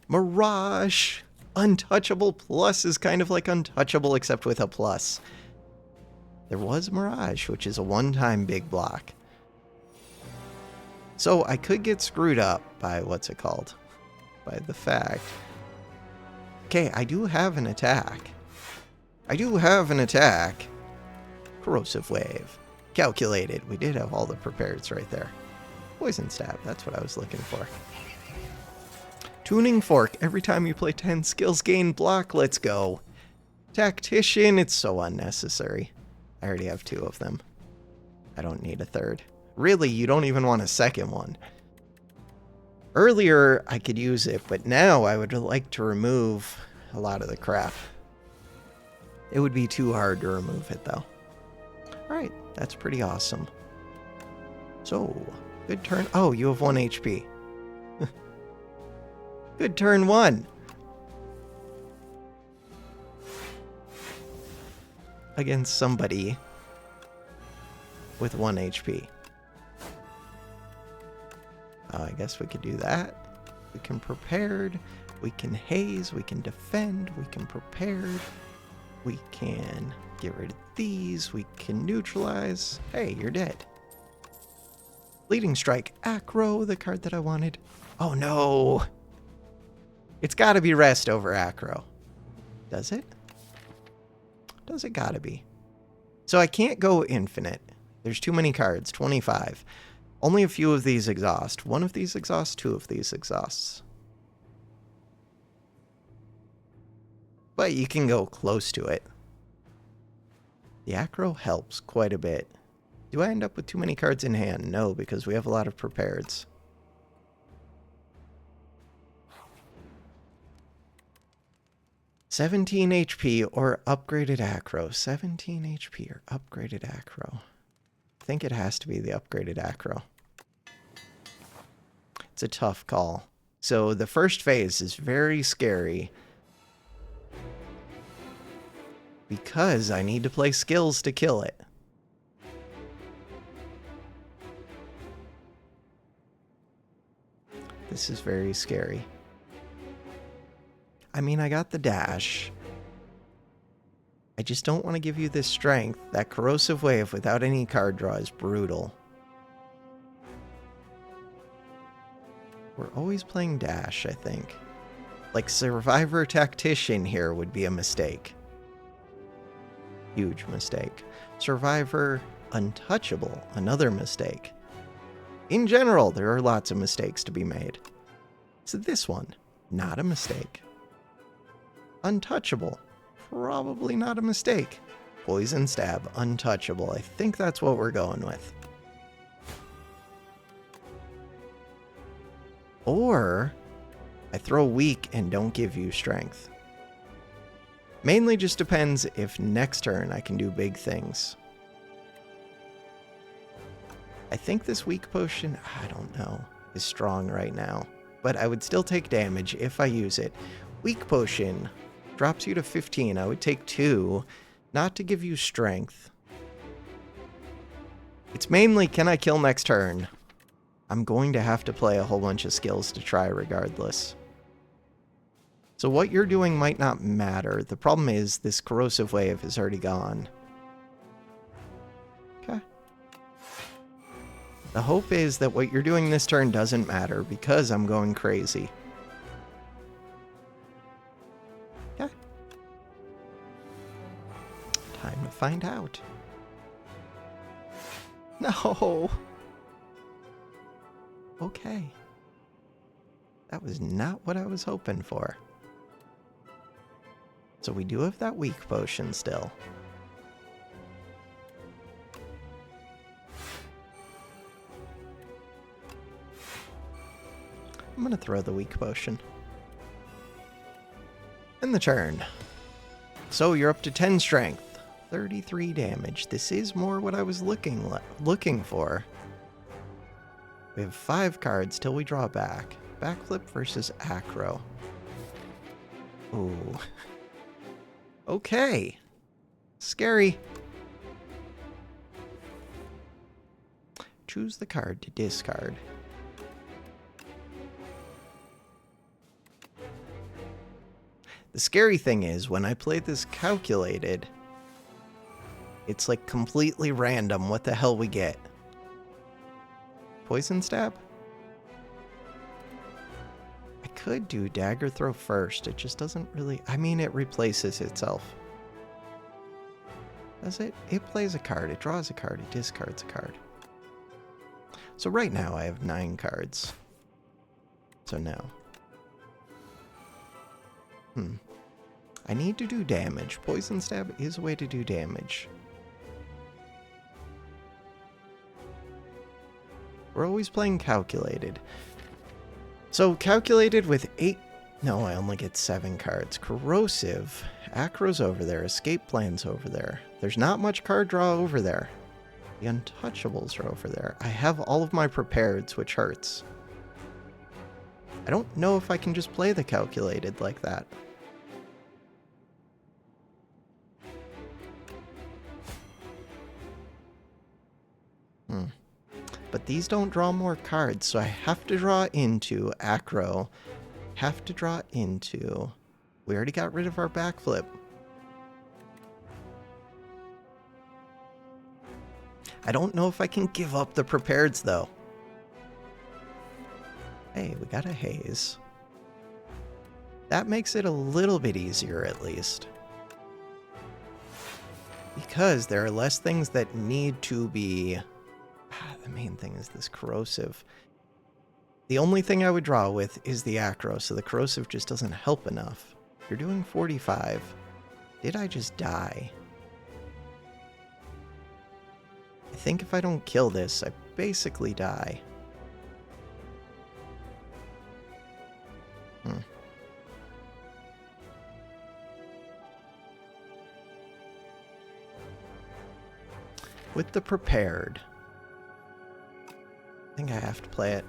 Mirage! Untouchable plus is kind of like Untouchable except with a plus. There was Mirage, which is a one-time big block. So I could get screwed up by what's it called? By the fact. Okay, I do have an attack. Corrosive Wave. Calculated. We did have all the prepareds right there. Poison Stab, that's what I was looking for. Tuning Fork. Every time you play 10 skills, gain block. Let's go. Tactician. It's so unnecessary. I already have 2 of them. I don't need a third. Really, you don't even want a second one. Earlier, I could use it, but now I would like to remove a lot of the crap. It would be too hard to remove it, though. Alright, that's pretty awesome. So, good turn. Oh, you have 1 HP. Good turn 1. Against somebody with 1 HP. I guess we could do that. We can prepared. We can haze. We can defend. We can prepared. We can get rid of these. We can neutralize. Hey, you're dead. Leading Strike. Acro, the card that I wanted. Oh no. It's got to be rest over Acro. Does it? Does it gotta be? So I can't go infinite. There's too many cards. 25. Only a few of these exhaust. 1 of these exhausts. 2 of these exhausts. But you can go close to it. The Acro helps quite a bit. Do I end up with too many cards in hand? No, because we have a lot of prepareds. $17 HP or upgraded Acro. 17 HP or upgraded Acro. I think it has to be the upgraded Acro. It's a tough call. So the first phase is very scary. Because I need to play skills to kill it. This is very scary. I mean, I got the dash. I just don't want to give you this strength. That Corrosive Wave without any card draw is brutal. We're always playing dash, I think. Like Survivor Tactician here would be a mistake. Huge mistake. Survivor Untouchable, another mistake. In general, there are lots of mistakes to be made. So this one, not a mistake. Untouchable, probably not a mistake. Poison Stab, Untouchable. I think that's what we're going with. Or I throw weak and don't give you strength. Mainly just depends if next turn I can do big things. I think this weak potion, I don't know, is strong right now. But I would still take damage if I use it. Weak potion drops you to 15. I would take 2, not to give you strength. It's mainly, can I kill next turn? I'm going to have to play a whole bunch of skills to try regardless. So what you're doing might not matter. The problem is this corrosive wave is already gone. Okay. The hope is that what you're doing this turn doesn't matter because I'm going crazy. Okay. Time to find out. No. Okay. That was not what I was hoping for. So we do have that weak potion still. I'm going to throw the weak potion. And the turn. So you're up to 10 strength. 33 damage. This is more what I was looking for. We have 5 cards till we draw back. Backflip versus acro. Ooh. Okay. Scary. Choose the card to discard. The scary thing is, when I play this calculated, it's like completely random what the hell we get. Poison stab? I could do dagger throw first. It just doesn't really... I mean, it replaces itself. Does it? It plays a card. It draws a card. It discards a card. So right now I have 9 cards. So no. I need to do damage. Poison stab is a way to do damage. We're always playing calculated. So calculated with 8... No, I only get 7 cards. Corrosive. Acro's over there. Escape plan's over there. There's not much card draw over there. The Untouchables are over there. I have all of my prepareds, which hurts. I don't know if I can just play the calculated like that. But these don't draw more cards, so I have to draw into acro. Have to draw into... We already got rid of our backflip. I don't know if I can give up the prepareds, though. Hey, we got a haze. That makes it a little bit easier, at least. Because there are less things that need to be... The main thing is this corrosive. The only thing I would draw with is the acro, so the corrosive just doesn't help enough. You're doing 45. Did I just die? I think if I don't kill this, I basically die. With the prepared... I think I have to play it.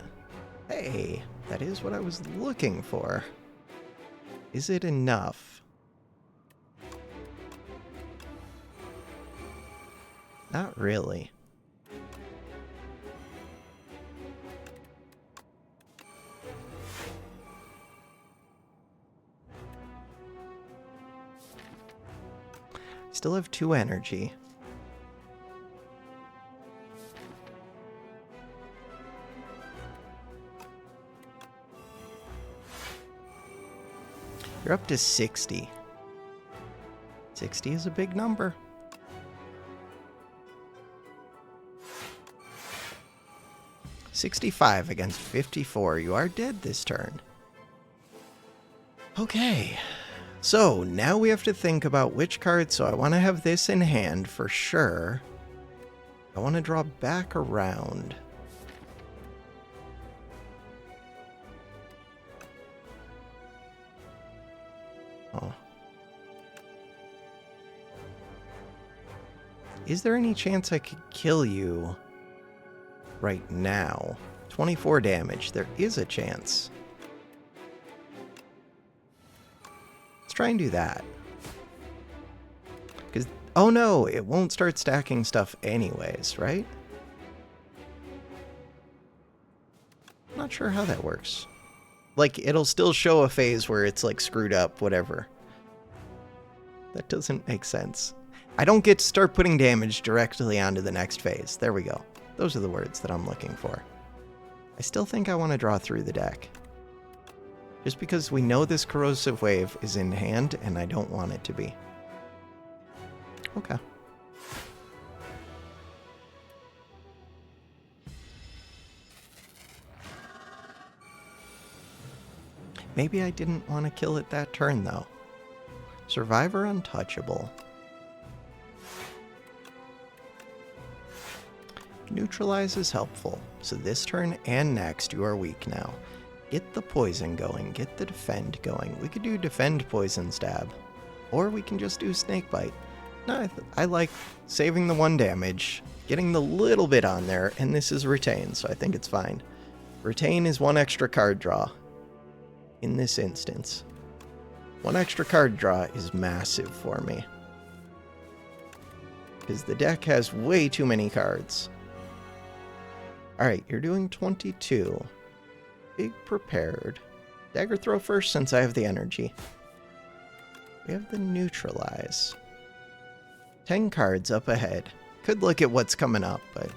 Hey, that is what I was looking for. Is it enough? Not really. Still have 2 energy. You're up to 60. 60 is a big number. $65 against $54. You are dead this turn. Okay. So now we have to think about which card. So I want to have this in hand for sure. I want to draw back around. Oh. Is there any chance I could kill you right now? 24 damage. There is a chance. Let's try and do that. Because, oh no, it won't start stacking stuff anyways, right? Not sure how that works. Like, it'll still show a phase where it's, like, screwed up, whatever. That doesn't make sense. I don't get to start putting damage directly onto the next phase. There we go. Those are the words that I'm looking for. I still think I want to draw through the deck. Just because we know this Corrosive Wave is in hand, and I don't want it to be. Okay. Maybe I didn't want to kill it that turn, though. Survivor Untouchable. Neutralize is helpful, so this turn and next you are weak now. Get the poison going, get the defend going. We could do defend poison stab, or we can just do snake bite. No, I like saving the 1 damage, getting the little bit on there, and this is retain, so I think it's fine. Retain is 1 extra card draw in this instance. 1 extra card draw is massive for me, because the deck has way too many cards. Alright, you're doing 22. Big prepared. Dagger throw first since I have the energy. We have the neutralize. 10 cards up ahead. Could look at what's coming up, but...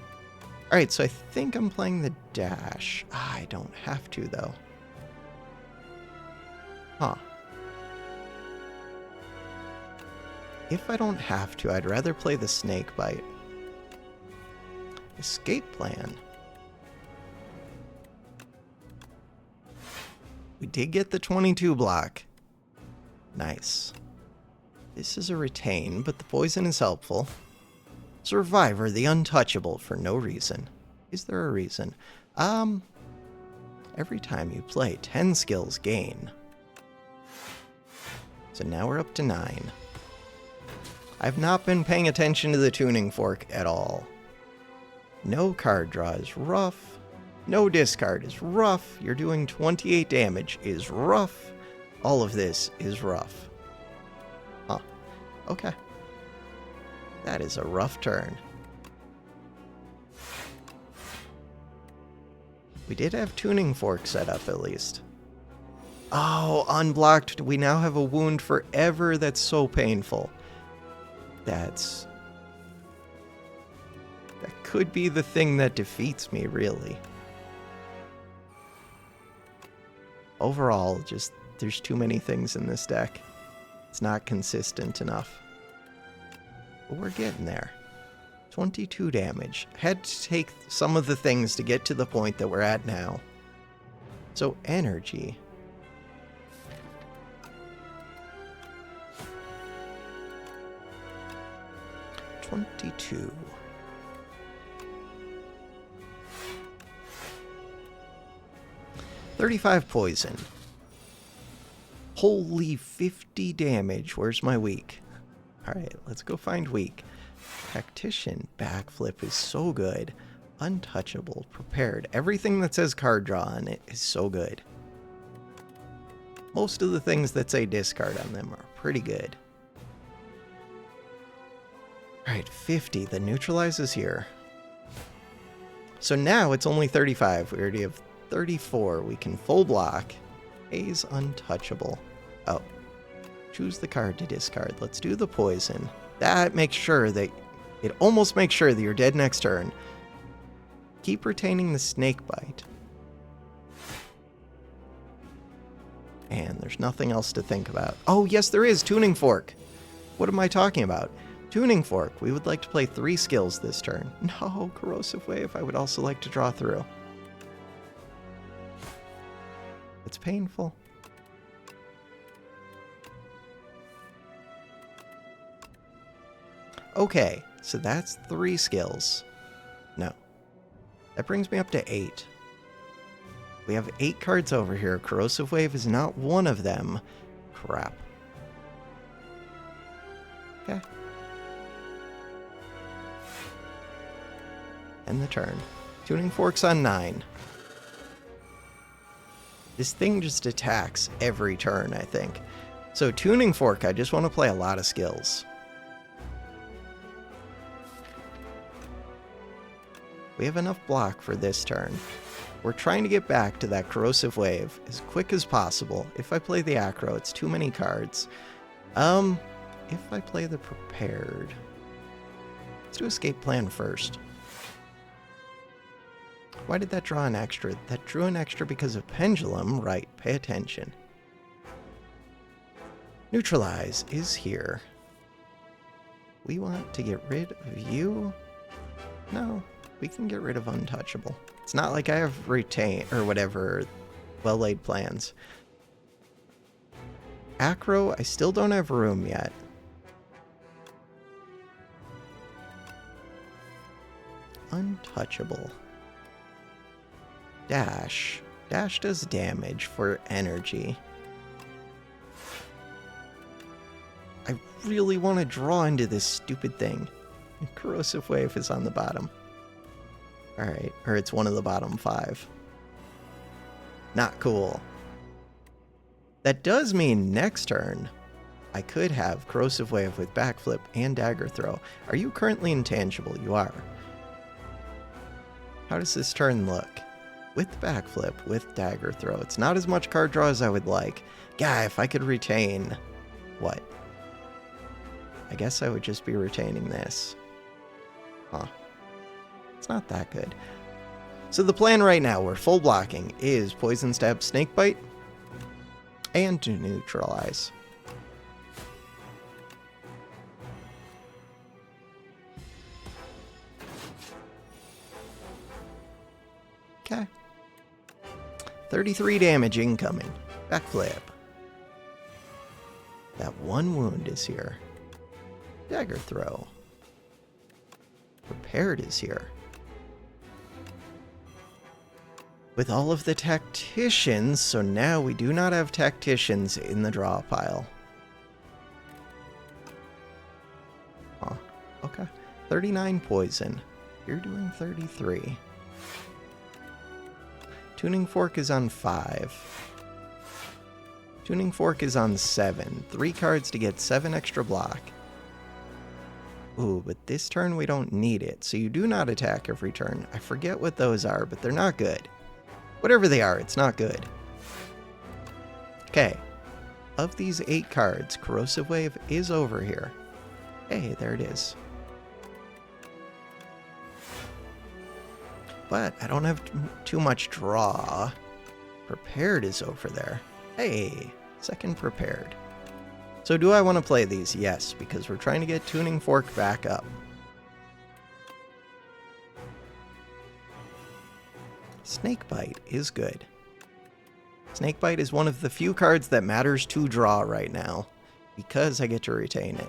Alright, so I think I'm playing the dash. I don't have to, though. Huh. If I don't have to, I'd rather play the snake bite. Escape plan. We did get the 22 block. Nice. This is a retain, but the poison is helpful. Survivor, the untouchable, for no reason. Is there a reason? Every time you play, 10 skills gain. So now we're up to 9. I've not been paying attention to the tuning fork at all. No card draw is rough. No discard is rough. You're doing 28 damage is rough. All of this is rough. Huh. Okay. That is a rough turn. We did have tuning fork set up at least. Oh, unblocked. We now have a wound forever. That's so painful. That could be the thing that defeats me, really. Overall, just there's too many things in this deck. It's not consistent enough. But we're getting there. 22 damage. Had to take some of the things to get to the point that we're at now. So energy. $22. $35 poison. Holy 50 damage. Where's my weak? Alright, let's go find weak. Tactician backflip is so good. Untouchable, prepared. Everything that says card draw on it is so good. Most of the things that say discard on them are pretty good. Alright, 50. The neutralize is here. So now it's only 35. We already have 34. We can full block. A's untouchable. Oh. Choose the card to discard. Let's do the poison. That makes sure that... It almost makes sure that you're dead next turn. Keep retaining the snake bite. And there's nothing else to think about. Oh, yes, there is. Tuning fork. What am I talking about? Tuning fork. We would like to play 3 skills this turn. No, corrosive wave. I would also like to draw through. It's painful. Okay, so that's 3 skills. No. That brings me up to 8. We have 8 cards over here. Corrosive Wave is not one of them. Crap. Okay. End the turn. Tuning Fork's on 9. This thing just attacks every turn, I think. So Tuning Fork, I just want to play a lot of skills. We have enough block for this turn. We're trying to get back to that Corrosive Wave as quick as possible. If I play the Acro, it's too many cards. If I play the Prepared... Let's do Escape Plan first. Why did that draw an extra? That drew an extra because of Pendulum. Right, pay attention. Neutralize is here. We want to get rid of you? No, we can get rid of Untouchable. It's not like I have Retain, or whatever, well-laid plans. Acro, I still don't have room yet. Untouchable. Dash. Dash does damage for energy. I really want to draw into this stupid thing. Corrosive Wave is on the bottom. Alright, or it's one of the bottom 5. Not cool. That does mean next turn, I could have Corrosive Wave with Backflip and Dagger Throw. Are you currently intangible? You are. How does this turn look? With Backflip, with Dagger Throw. It's not as much card draw as I would like. Yeah, if I could retain... What? I guess I would just be retaining this. Huh. It's not that good. So the plan right now, we're full blocking, is Poison Stab, Snakebite, and to neutralize. Okay. 33 damage incoming. Backflip. That one wound is here. Dagger Throw. Prepared is here. With all of the Tacticians, so now we do not have Tacticians in the draw pile. Huh. Okay. 39 poison. You're doing 33. Tuning Fork is on 5. Tuning Fork is on 7. 3 cards to get 7 extra block. Ooh, but this turn we don't need it, so you do not attack every turn. I forget what those are, but they're not good. Whatever they are, it's not good. Okay. Of these 8 cards, Corrosive Wave is over here. Hey, there it is. But I don't have too much draw. Prepared is over there. Hey, second Prepared. So do I want to play these? Yes, because we're trying to get Tuning Fork back up. Snakebite is good. Snakebite is one of the few cards that matters to draw right now, because I get to retain it.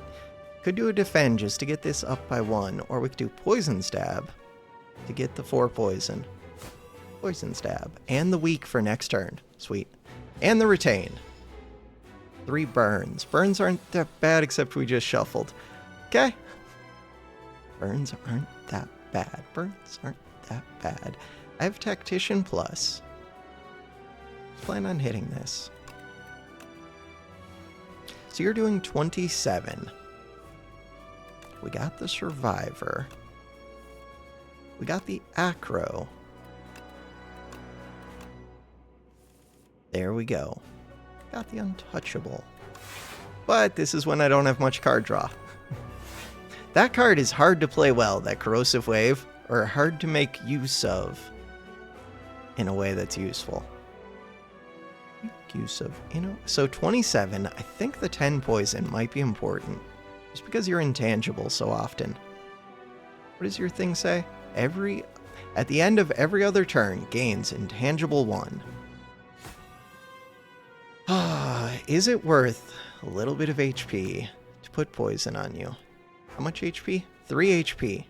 Could do a Defend just to get this up by 1, or we could do Poison Stab to get the 4 poison. Poison Stab. And the Weak for next turn. Sweet. And the Retain. 3 burns. Burns aren't that bad, except we just shuffled. Okay. Burns aren't that bad. Burns aren't that bad. I have Tactician Plus. Plan on hitting this. So you're doing 27. We got the Survivor. We got the Acro. There we go. Got the Untouchable. But this is when I don't have much card draw. That card is hard to play well, that Corrosive Wave, or hard to make use of in a way that's useful. Make use of, so 27, I think the 10 poison might be important, just because you're intangible so often. What does your thing say? At the end of every other turn, gains intangible 1. Is it worth a little bit of HP to put poison on you? How much HP? 3 HP.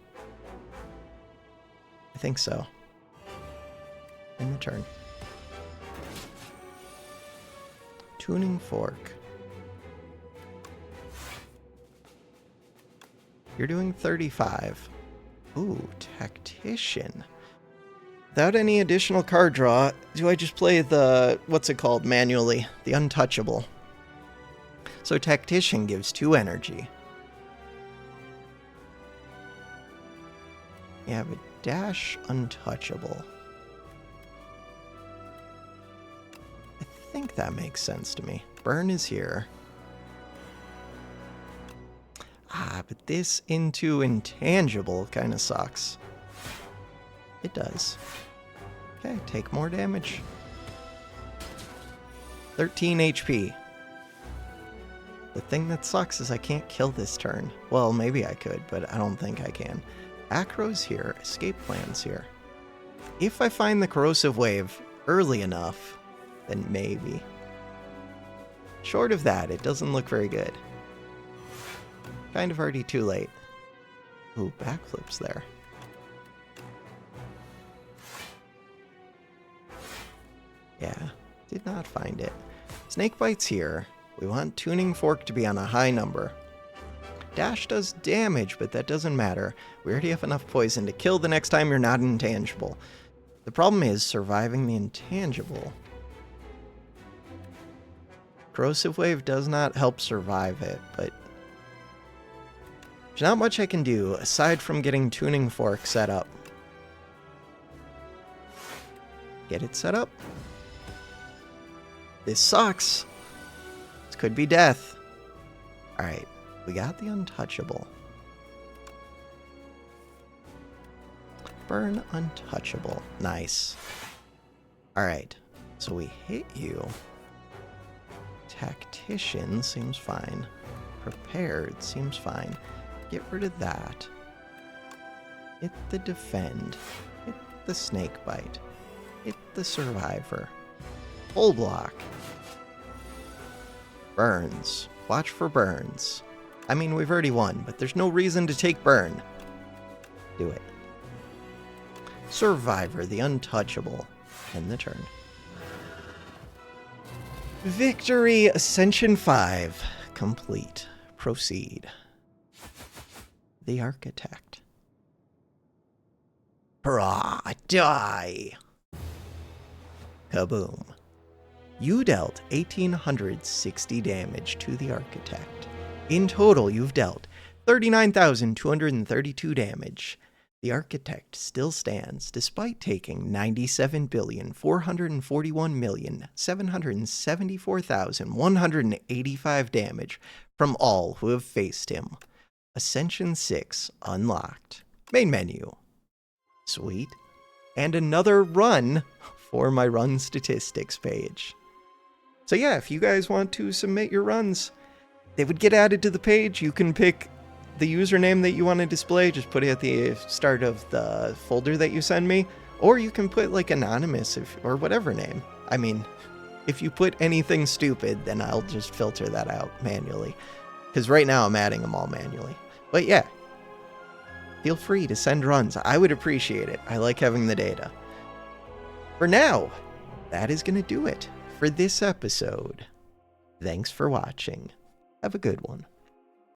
I think so. End the turn. Tuning Fork. You're doing 35. Ooh, Tactician. Without any additional card draw, do I just play the, what's it called manually? The Untouchable. So Tactician gives 2 energy. Yeah, but dash Untouchable. I think that makes sense to me. Burn is here. Ah, but this into Intangible kind of sucks. It does. Okay, take more damage. 13 HP. The thing that sucks is I can't kill this turn. Well, maybe I could, but I don't think I can. Acro's here. Escape plan's here. If I find the Corrosive Wave early enough, then maybe. Short of that, it doesn't look very good. Kind of already too late. Ooh, backflips there. Yeah, did not find it. Snake Bite's here. We want Tuning Fork to be on a high number. Dash does damage, but that doesn't matter. We already have enough poison to kill the next time you're not intangible. The problem is surviving the intangible. Corrosive Wave does not help survive it, but there's not much I can do aside from getting Tuning Fork set up. Get it set up. This sucks. This could be death. Alright, we got the Untouchable. Burn Untouchable. Nice. Alright, so we hit you. Tactician seems fine. Prepared seems fine. Get rid of that. Hit the Defend. Hit the Snake Bite. Hit the Survivor. Full block. Burns. Watch for burns. I mean, we've already won, but there's no reason to take burn. Do it. Survivor, the Untouchable. End the turn. Victory Ascension 5. Complete. Proceed. The Architect. Hurrah! Die! Kaboom. You dealt 1,860 damage to the Architect. In total, you've dealt 39,232 damage. The Architect still stands despite taking 97,441,774,185 damage from all who have faced him. Ascension 6 unlocked. Main menu. Sweet. And another run for my run statistics page. So yeah, if you guys want to submit your runs, they would get added to the page. You can pick the username that you want to display, just put it at the start of the folder that you send me, or you can put like anonymous or whatever name. I mean, if you put anything stupid, then I'll just filter that out manually, because right now I'm adding them all manually. But yeah, feel free to send runs. I would appreciate it. I like having the data. For now, that is going to do it for this episode. Thanks for watching. Have a good one.